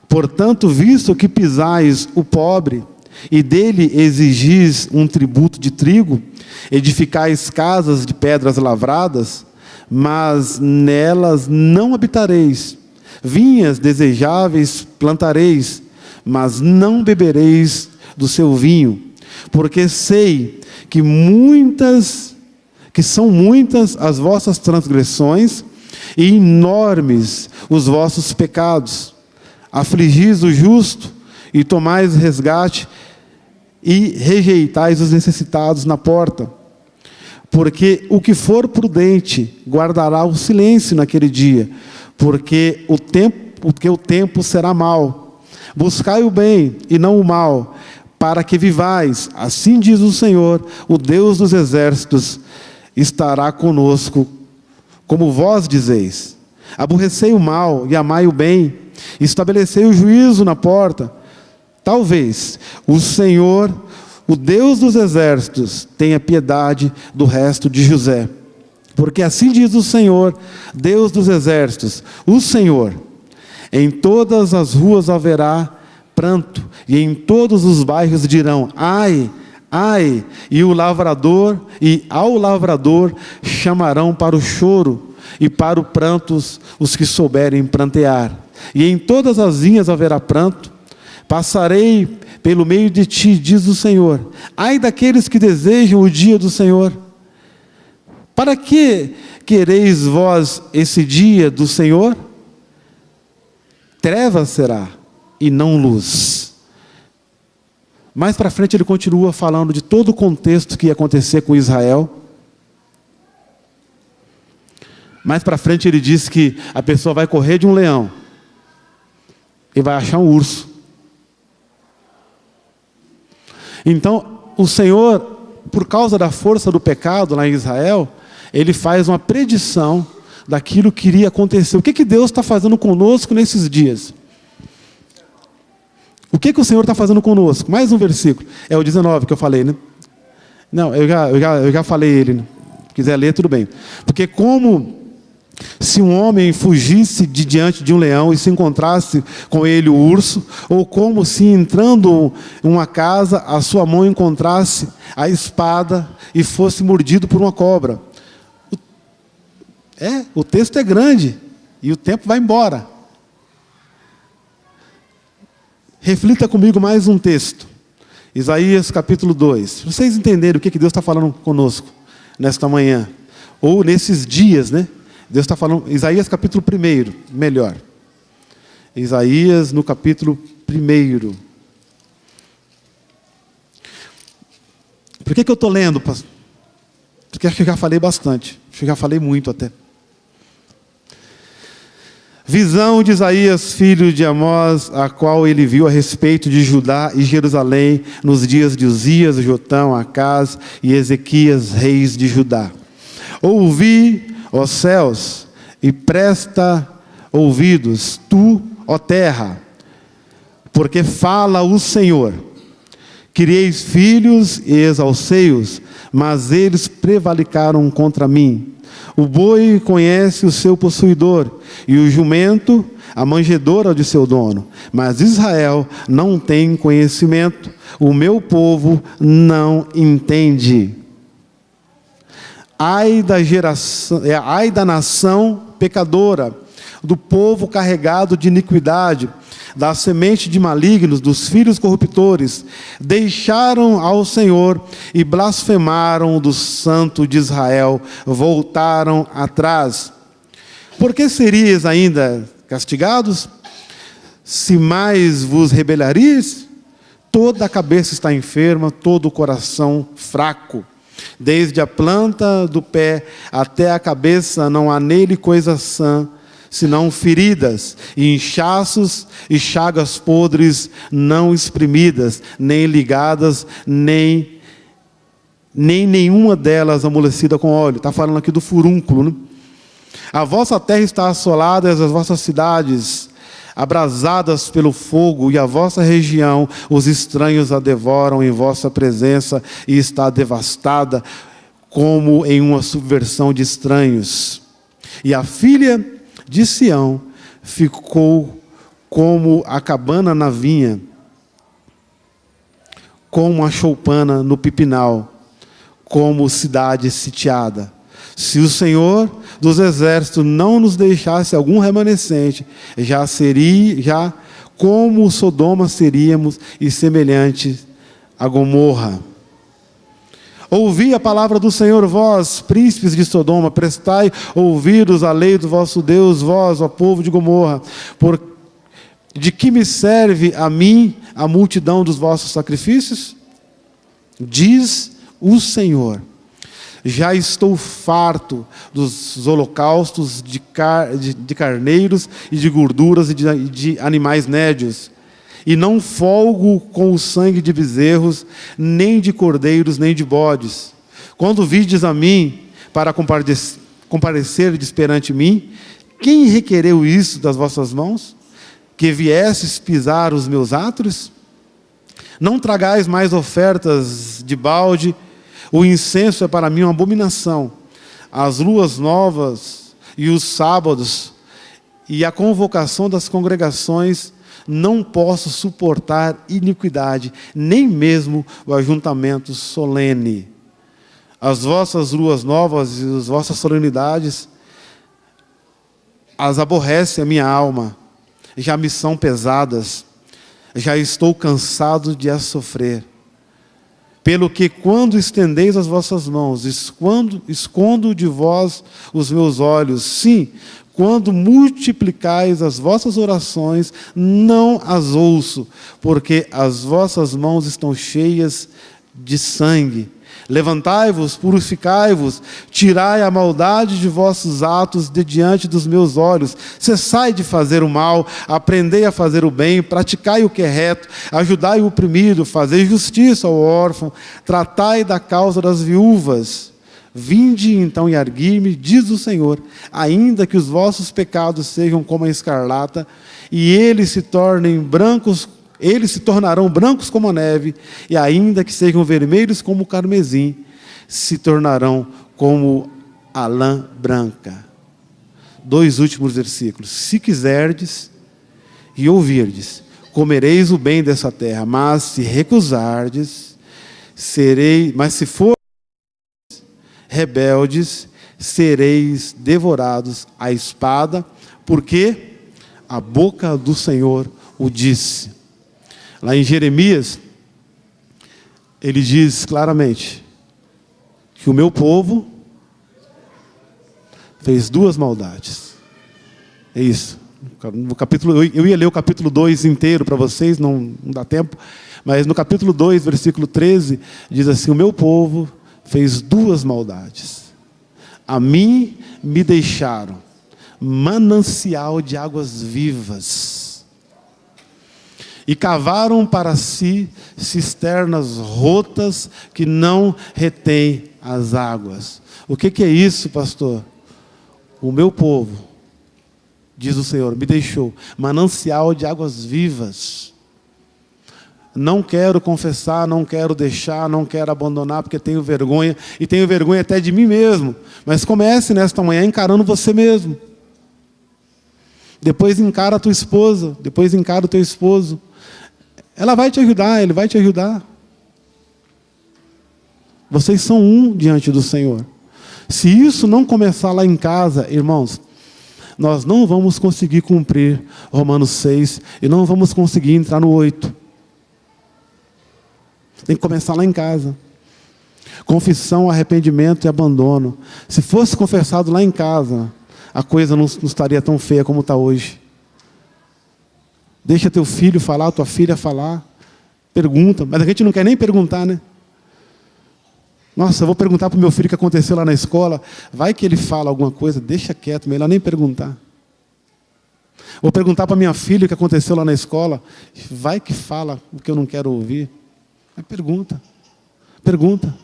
Portanto, visto que pisais o pobre, e dele exigis um tributo de trigo, edificais casas de pedras lavradas, mas nelas não habitareis, vinhas desejáveis plantareis, mas não bebereis do seu vinho, porque sei que são muitas as vossas transgressões, e enormes os vossos pecados. Afligis o justo, e tomais resgate, e rejeitais os necessitados na porta. Porque o que for prudente guardará o silêncio naquele dia, porque o tempo será mau. Buscai o bem e não o mal, para que vivais. Assim diz o Senhor, o Deus dos exércitos, estará conosco, como vós dizeis. Aborrecei o mal e amai o bem, estabelecei o juízo na porta. Talvez o Senhor, o Deus dos exércitos, tenha piedade do resto de José. Porque assim diz o Senhor, Deus dos exércitos, o Senhor: em todas as ruas haverá pranto, e em todos os bairros dirão: ai, ai, e ao lavrador chamarão para o choro, e para o pranto os que souberem prantear. E em todas as vinhas haverá pranto. Passarei pelo meio de ti, diz o Senhor. Ai daqueles que desejam o dia do Senhor. Para que quereis vós esse dia do Senhor? Trevas será, e não luz. Mais para frente ele continua falando de todo o contexto que ia acontecer com Israel. Mais para frente ele diz que a pessoa vai correr de um leão e vai achar um urso. Então, o Senhor, por causa da força do pecado lá em Israel, ele faz uma predição daquilo que iria acontecer. O que Deus está fazendo conosco nesses dias? O que o Senhor está fazendo conosco? Mais um versículo. É o 19 que eu falei, né? Não, eu já falei ele. Né? Se quiser ler, tudo bem. Porque como se um homem fugisse de diante de um leão e se encontrasse com ele o urso, ou como se entrando em uma casa a sua mão encontrasse a espada e fosse mordido por uma cobra. O texto é grande e o tempo vai embora. Reflita comigo mais um texto. Isaías capítulo 2. Para vocês entenderem o que Deus está falando conosco nesta manhã. Ou nesses dias, né? Deus está falando, Isaías capítulo 1, melhor. Isaías no capítulo 1. Por que eu estou lendo, pastor? Porque acho que eu já falei bastante. Acho que já falei muito até. Visão de Isaías, filho de Amós, a qual ele viu a respeito de Judá e Jerusalém, nos dias de Uzias, Jotão, Acás e Ezequias, reis de Judá. Ouvi, ó céus, e presta ouvidos, tu, ó terra, porque fala o Senhor. Criei filhos e exalcei-os, mas eles prevaricaram contra mim. O boi conhece o seu possuidor, e o jumento a manjedoura de seu dono. Mas Israel não tem conhecimento, o meu povo não entende. Ai da nação pecadora, do povo carregado de iniquidade, da semente de malignos, dos filhos corruptores, deixaram ao Senhor e blasfemaram do Santo de Israel, voltaram atrás. Por que seríeis ainda castigados? Se mais vos rebelareis, toda a cabeça está enferma, todo o coração fraco. Desde a planta do pé até a cabeça não há nele coisa sã, senão feridas, e inchaços e chagas podres não exprimidas, nem ligadas, nem nenhuma delas amolecida com óleo. Está falando aqui do furúnculo, né? A vossa terra está assolada, as vossas cidades abrasadas pelo fogo, e a vossa região, os estranhos a devoram em vossa presença, e está devastada como em uma subversão de estranhos. E a filha de Sião ficou como a cabana na vinha, como a choupana no pipinal, como cidade sitiada. Se o Senhor dos exércitos não nos deixasse algum remanescente, já como Sodoma seríamos, e semelhante a Gomorra. Ouvi a palavra do Senhor, vós, príncipes de Sodoma, prestai ouvidos à lei do vosso Deus, vós, ó povo de Gomorra, de que me serve a mim a multidão dos vossos sacrifícios? Diz o Senhor: já estou farto dos holocaustos de carneiros e de gorduras e de animais nédios. E não folgo com o sangue de bezerros, nem de cordeiros, nem de bodes. Quando vides a mim para comparecerdes perante mim, quem requereu isso das vossas mãos? Que viesses pisar os meus átrios? Não tragais mais ofertas de balde, o incenso é para mim uma abominação. As luas novas e os sábados e a convocação das congregações, não posso suportar iniquidade, nem mesmo o ajuntamento solene. As vossas luas novas e as vossas solenidades as aborrece a minha alma, já me são pesadas, já estou cansado de as sofrer. Pelo que quando estendeis as vossas mãos, escondo de vós os meus olhos. Sim, quando multiplicais as vossas orações, não as ouço, porque as vossas mãos estão cheias de sangue. Levantai-vos, purificai-vos, tirai a maldade de vossos atos de diante dos meus olhos. Cessai de fazer o mal, aprendei a fazer o bem, praticai o que é reto, ajudai o oprimido, fazei justiça ao órfão, tratai da causa das viúvas. Vinde então e argui-me, diz o Senhor, ainda que os vossos pecados sejam como a escarlata, e eles se tornarão brancos como a neve, e ainda que sejam vermelhos como o carmesim, se tornarão como a lã branca. 2 últimos versículos. Se quiserdes e ouvirdes, comereis o bem dessa terra, mas se recusardes, mas se for rebeldes, sereis devorados à espada, porque a boca do Senhor o disse. Lá em Jeremias, ele diz claramente que o meu povo fez 2 maldades. É isso, No capítulo, eu ia ler o capítulo 2 inteiro para vocês, não dá tempo. Mas no capítulo 2, versículo 13, diz assim: o meu povo fez duas maldades. A mim me deixaram manancial de águas vivas, e cavaram para si cisternas rotas que não retêm as águas. O que é isso, pastor? O meu povo, diz o Senhor, me deixou manancial de águas vivas. Não quero confessar, não quero deixar, não quero abandonar, porque tenho vergonha, e tenho vergonha até de mim mesmo. Mas comece nesta manhã encarando você mesmo. Depois encara a tua esposa, depois encara o teu esposo. Ela vai te ajudar, ele vai te ajudar. Vocês são um diante do Senhor. Se isso não começar lá em casa, irmãos, nós não vamos conseguir cumprir Romanos 6 e não vamos conseguir entrar no 8. Tem que começar lá em casa. Confissão, arrependimento e abandono. Se fosse confessado lá em casa, a coisa não estaria tão feia como está hoje. Deixa teu filho falar, tua filha falar. Pergunta, mas a gente não quer nem perguntar, né? Nossa, eu vou perguntar para o meu filho o que aconteceu lá na escola. Vai que ele fala alguma coisa, deixa quieto, melhor nem perguntar. Vou perguntar para minha filha o que aconteceu lá na escola. Vai que fala o que eu não quero ouvir. Mas pergunta. Pergunta.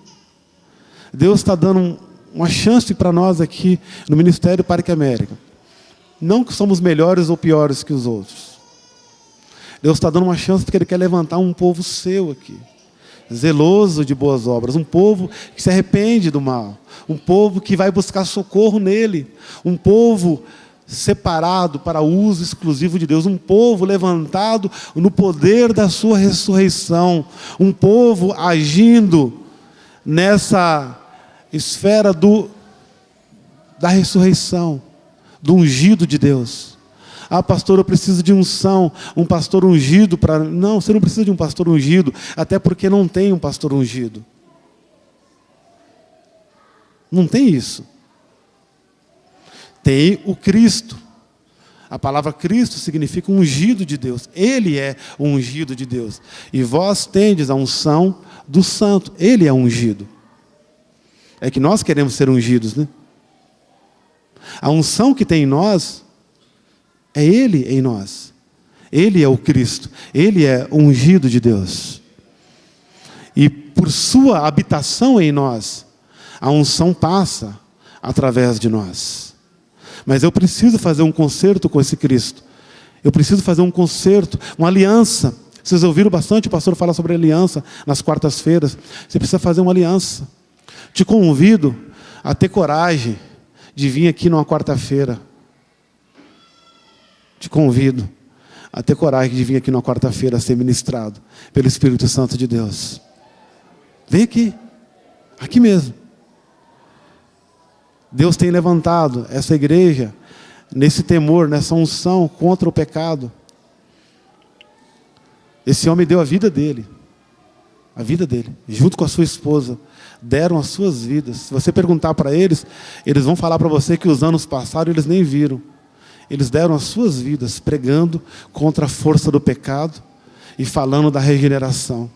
Deus está dando uma chance para nós aqui no Ministério Parque América. Não que somos melhores ou piores que os outros. Deus está dando uma chance porque Ele quer levantar um povo seu aqui. Zeloso de boas obras. Um povo que se arrepende do mal. Um povo que vai buscar socorro nele. Um povo separado para uso exclusivo de Deus, um povo levantado no poder da sua ressurreição, um povo agindo nessa esfera da ressurreição, do ungido de Deus. Ah, pastor, eu preciso de unção, um pastor ungido para... Não, você não precisa de um pastor ungido, até porque não tem um pastor ungido. Não tem isso. Tem o Cristo. A palavra Cristo significa ungido de Deus. Ele é o ungido de Deus. E vós tendes a unção do santo. Ele é ungido. É que nós queremos ser ungidos, né? A unção que tem em nós, é Ele em nós. Ele é o Cristo. Ele é o ungido de Deus. E por sua habitação em nós, a unção passa através de nós. Mas eu preciso fazer um concerto com esse Cristo. Eu preciso fazer um concerto, uma aliança. Vocês ouviram bastante o pastor falar sobre aliança nas quartas-feiras. Você precisa fazer uma aliança. Te convido a ter coragem de vir aqui numa quarta-feira. Te convido a ter coragem de vir aqui numa quarta-feira a ser ministrado pelo Espírito Santo de Deus. Vem aqui. Aqui mesmo. Deus tem levantado essa igreja nesse temor, nessa unção contra o pecado. Esse homem deu a vida dele, junto com a sua esposa, deram as suas vidas. Se você perguntar para eles, eles vão falar para você que os anos passaram e eles nem viram. Eles deram as suas vidas pregando contra a força do pecado e falando da regeneração.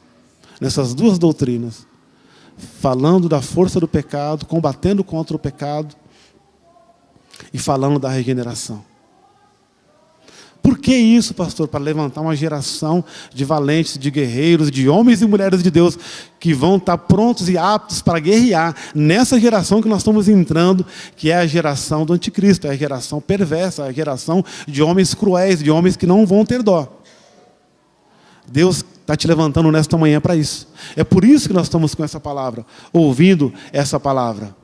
Nessas duas doutrinas. Falando da força do pecado, combatendo contra o pecado e falando da regeneração. Por que isso, pastor? Para levantar uma geração de valentes, de guerreiros, de homens e mulheres de Deus que vão estar prontos e aptos para guerrear nessa geração que nós estamos entrando, que é a geração do anticristo, é a geração perversa, é a geração de homens cruéis, de homens que não vão ter dó. Deus está te levantando nesta manhã para isso. É por isso que nós estamos com essa palavra, ouvindo essa palavra.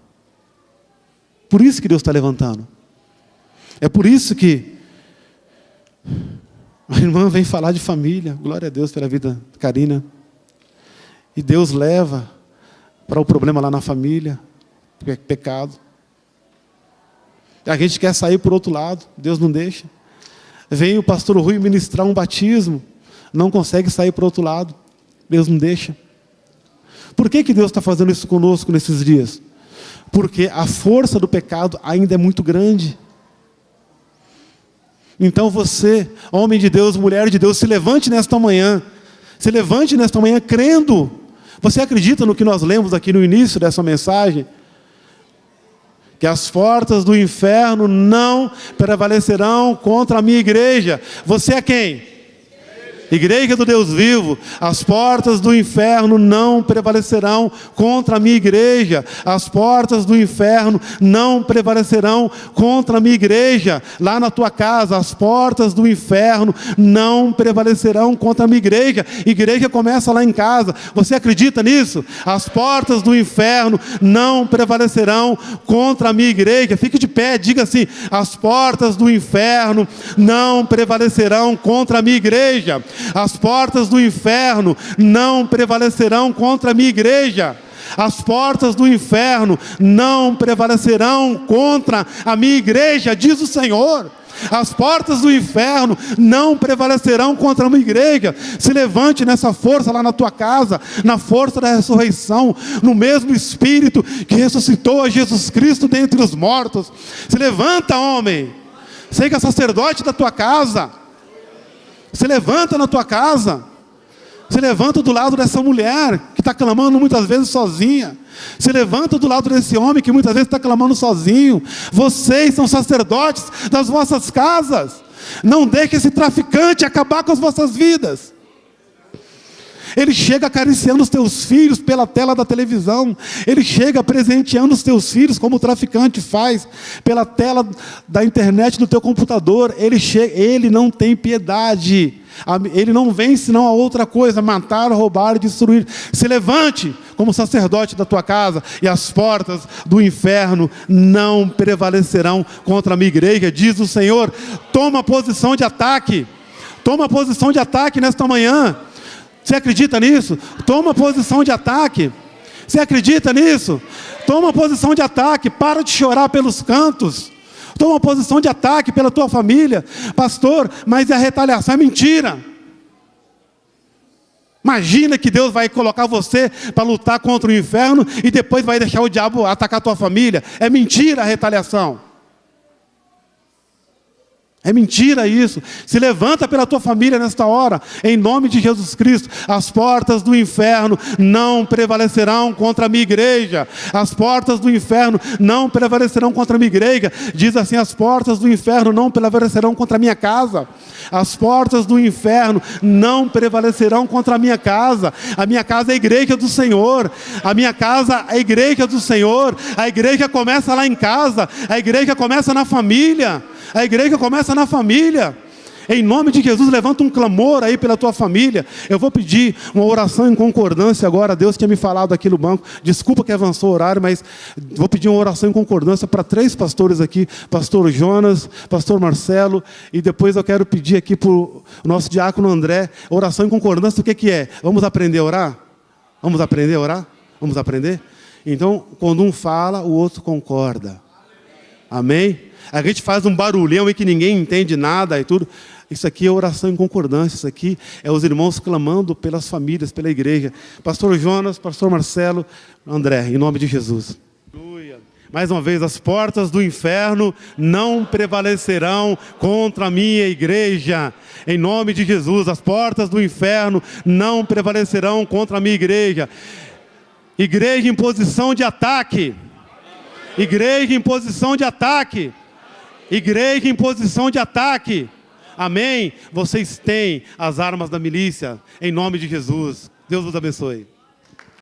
Por isso que Deus está levantando. É por isso que a irmã vem falar de família. Glória a Deus pela vida da Karina. E Deus leva para o problema lá na família, pecado. A gente quer sair por outro lado, Deus não deixa. Vem o pastor Rui ministrar um batismo, não consegue sair para o outro lado, Deus não deixa. Por que Deus está fazendo isso conosco nesses dias? Porque a força do pecado ainda é muito grande. Então você, homem de Deus, mulher de Deus, se levante nesta manhã. Se levante nesta manhã crendo. Você acredita no que nós lemos aqui no início dessa mensagem? Que as portas do inferno não prevalecerão contra a minha igreja. Você é quem? Igreja do Deus vivo. As portas do inferno não prevalecerão contra a minha igreja. As portas do inferno não prevalecerão contra a minha igreja. Lá na tua casa, as portas do inferno não prevalecerão contra a minha igreja. Igreja começa lá em casa. Você acredita nisso? As portas do inferno não prevalecerão contra a minha igreja. Fique de pé, diga assim: as portas do inferno não prevalecerão contra a minha igreja. As portas do inferno não prevalecerão contra a minha igreja. As portas do inferno não prevalecerão contra a minha igreja, diz o Senhor. As portas do inferno não prevalecerão contra a minha igreja. Se levante nessa força lá na tua casa, na força da ressurreição, no mesmo Espírito que ressuscitou a Jesus Cristo dentre os mortos. Se levanta, homem. Seja sacerdote da tua casa. Se levanta na tua casa. Se levanta do lado dessa mulher que está clamando muitas vezes sozinha. Se levanta do lado desse homem que muitas vezes está clamando sozinho. Vocês são sacerdotes das vossas casas. Não deixe esse traficante acabar com as vossas vidas. Ele chega acariciando os teus filhos pela tela da televisão. Ele chega presenteando os teus filhos, como o traficante faz, pela tela da internet do teu computador. Ele não tem piedade. Ele não vem senão a outra coisa: matar, roubar e destruir. Se levante como sacerdote da tua casa, e as portas do inferno não prevalecerão contra a minha igreja, diz o Senhor. Toma posição de ataque. Toma posição de ataque nesta manhã. Você acredita nisso? Toma posição de ataque. Você acredita nisso? Toma posição de ataque. Para de chorar pelos cantos. Toma posição de ataque pela tua família. Pastor, mas a retaliação é mentira. Imagina que Deus vai colocar você para lutar contra o inferno e depois vai deixar o diabo atacar a tua família. É mentira a retaliação. É mentira isso. Se levanta pela tua família nesta hora, em nome de Jesus Cristo. As portas do inferno não prevalecerão contra a minha igreja. As portas do inferno não prevalecerão contra a minha igreja. Diz assim: as portas do inferno não prevalecerão contra a minha casa. As portas do inferno não prevalecerão contra a minha casa. A minha casa é a igreja do Senhor. A minha casa é a igreja do Senhor. A igreja começa lá em casa. A igreja começa na família. A igreja começa na família. Em nome de Jesus, levanta um clamor aí pela tua família. Eu vou pedir uma oração em concordância agora. Deus tinha me falado aqui no banco. Desculpa que avançou o horário, mas vou pedir uma oração em concordância para 3 pastores aqui. Pastor Jonas, pastor Marcelo. E depois eu quero pedir aqui para o nosso diácono André. Oração em concordância, o que é? Vamos aprender a orar? Vamos aprender a orar? Vamos aprender? Então, quando um fala, o outro concorda. Amém? A gente faz um barulhão aí que ninguém entende nada e tudo. Isso aqui é oração em concordância. Isso aqui é os irmãos clamando pelas famílias, pela igreja. Pastor Jonas, pastor Marcelo, André, em nome de Jesus. Aleluia. Mais uma vez, as portas do inferno não prevalecerão contra a minha igreja. Em nome de Jesus, as portas do inferno não prevalecerão contra a minha igreja. Igreja em posição de ataque. Igreja em posição de ataque. Igreja em posição de ataque. Amém? Vocês têm as armas da milícia. Em nome de Jesus. Deus vos abençoe.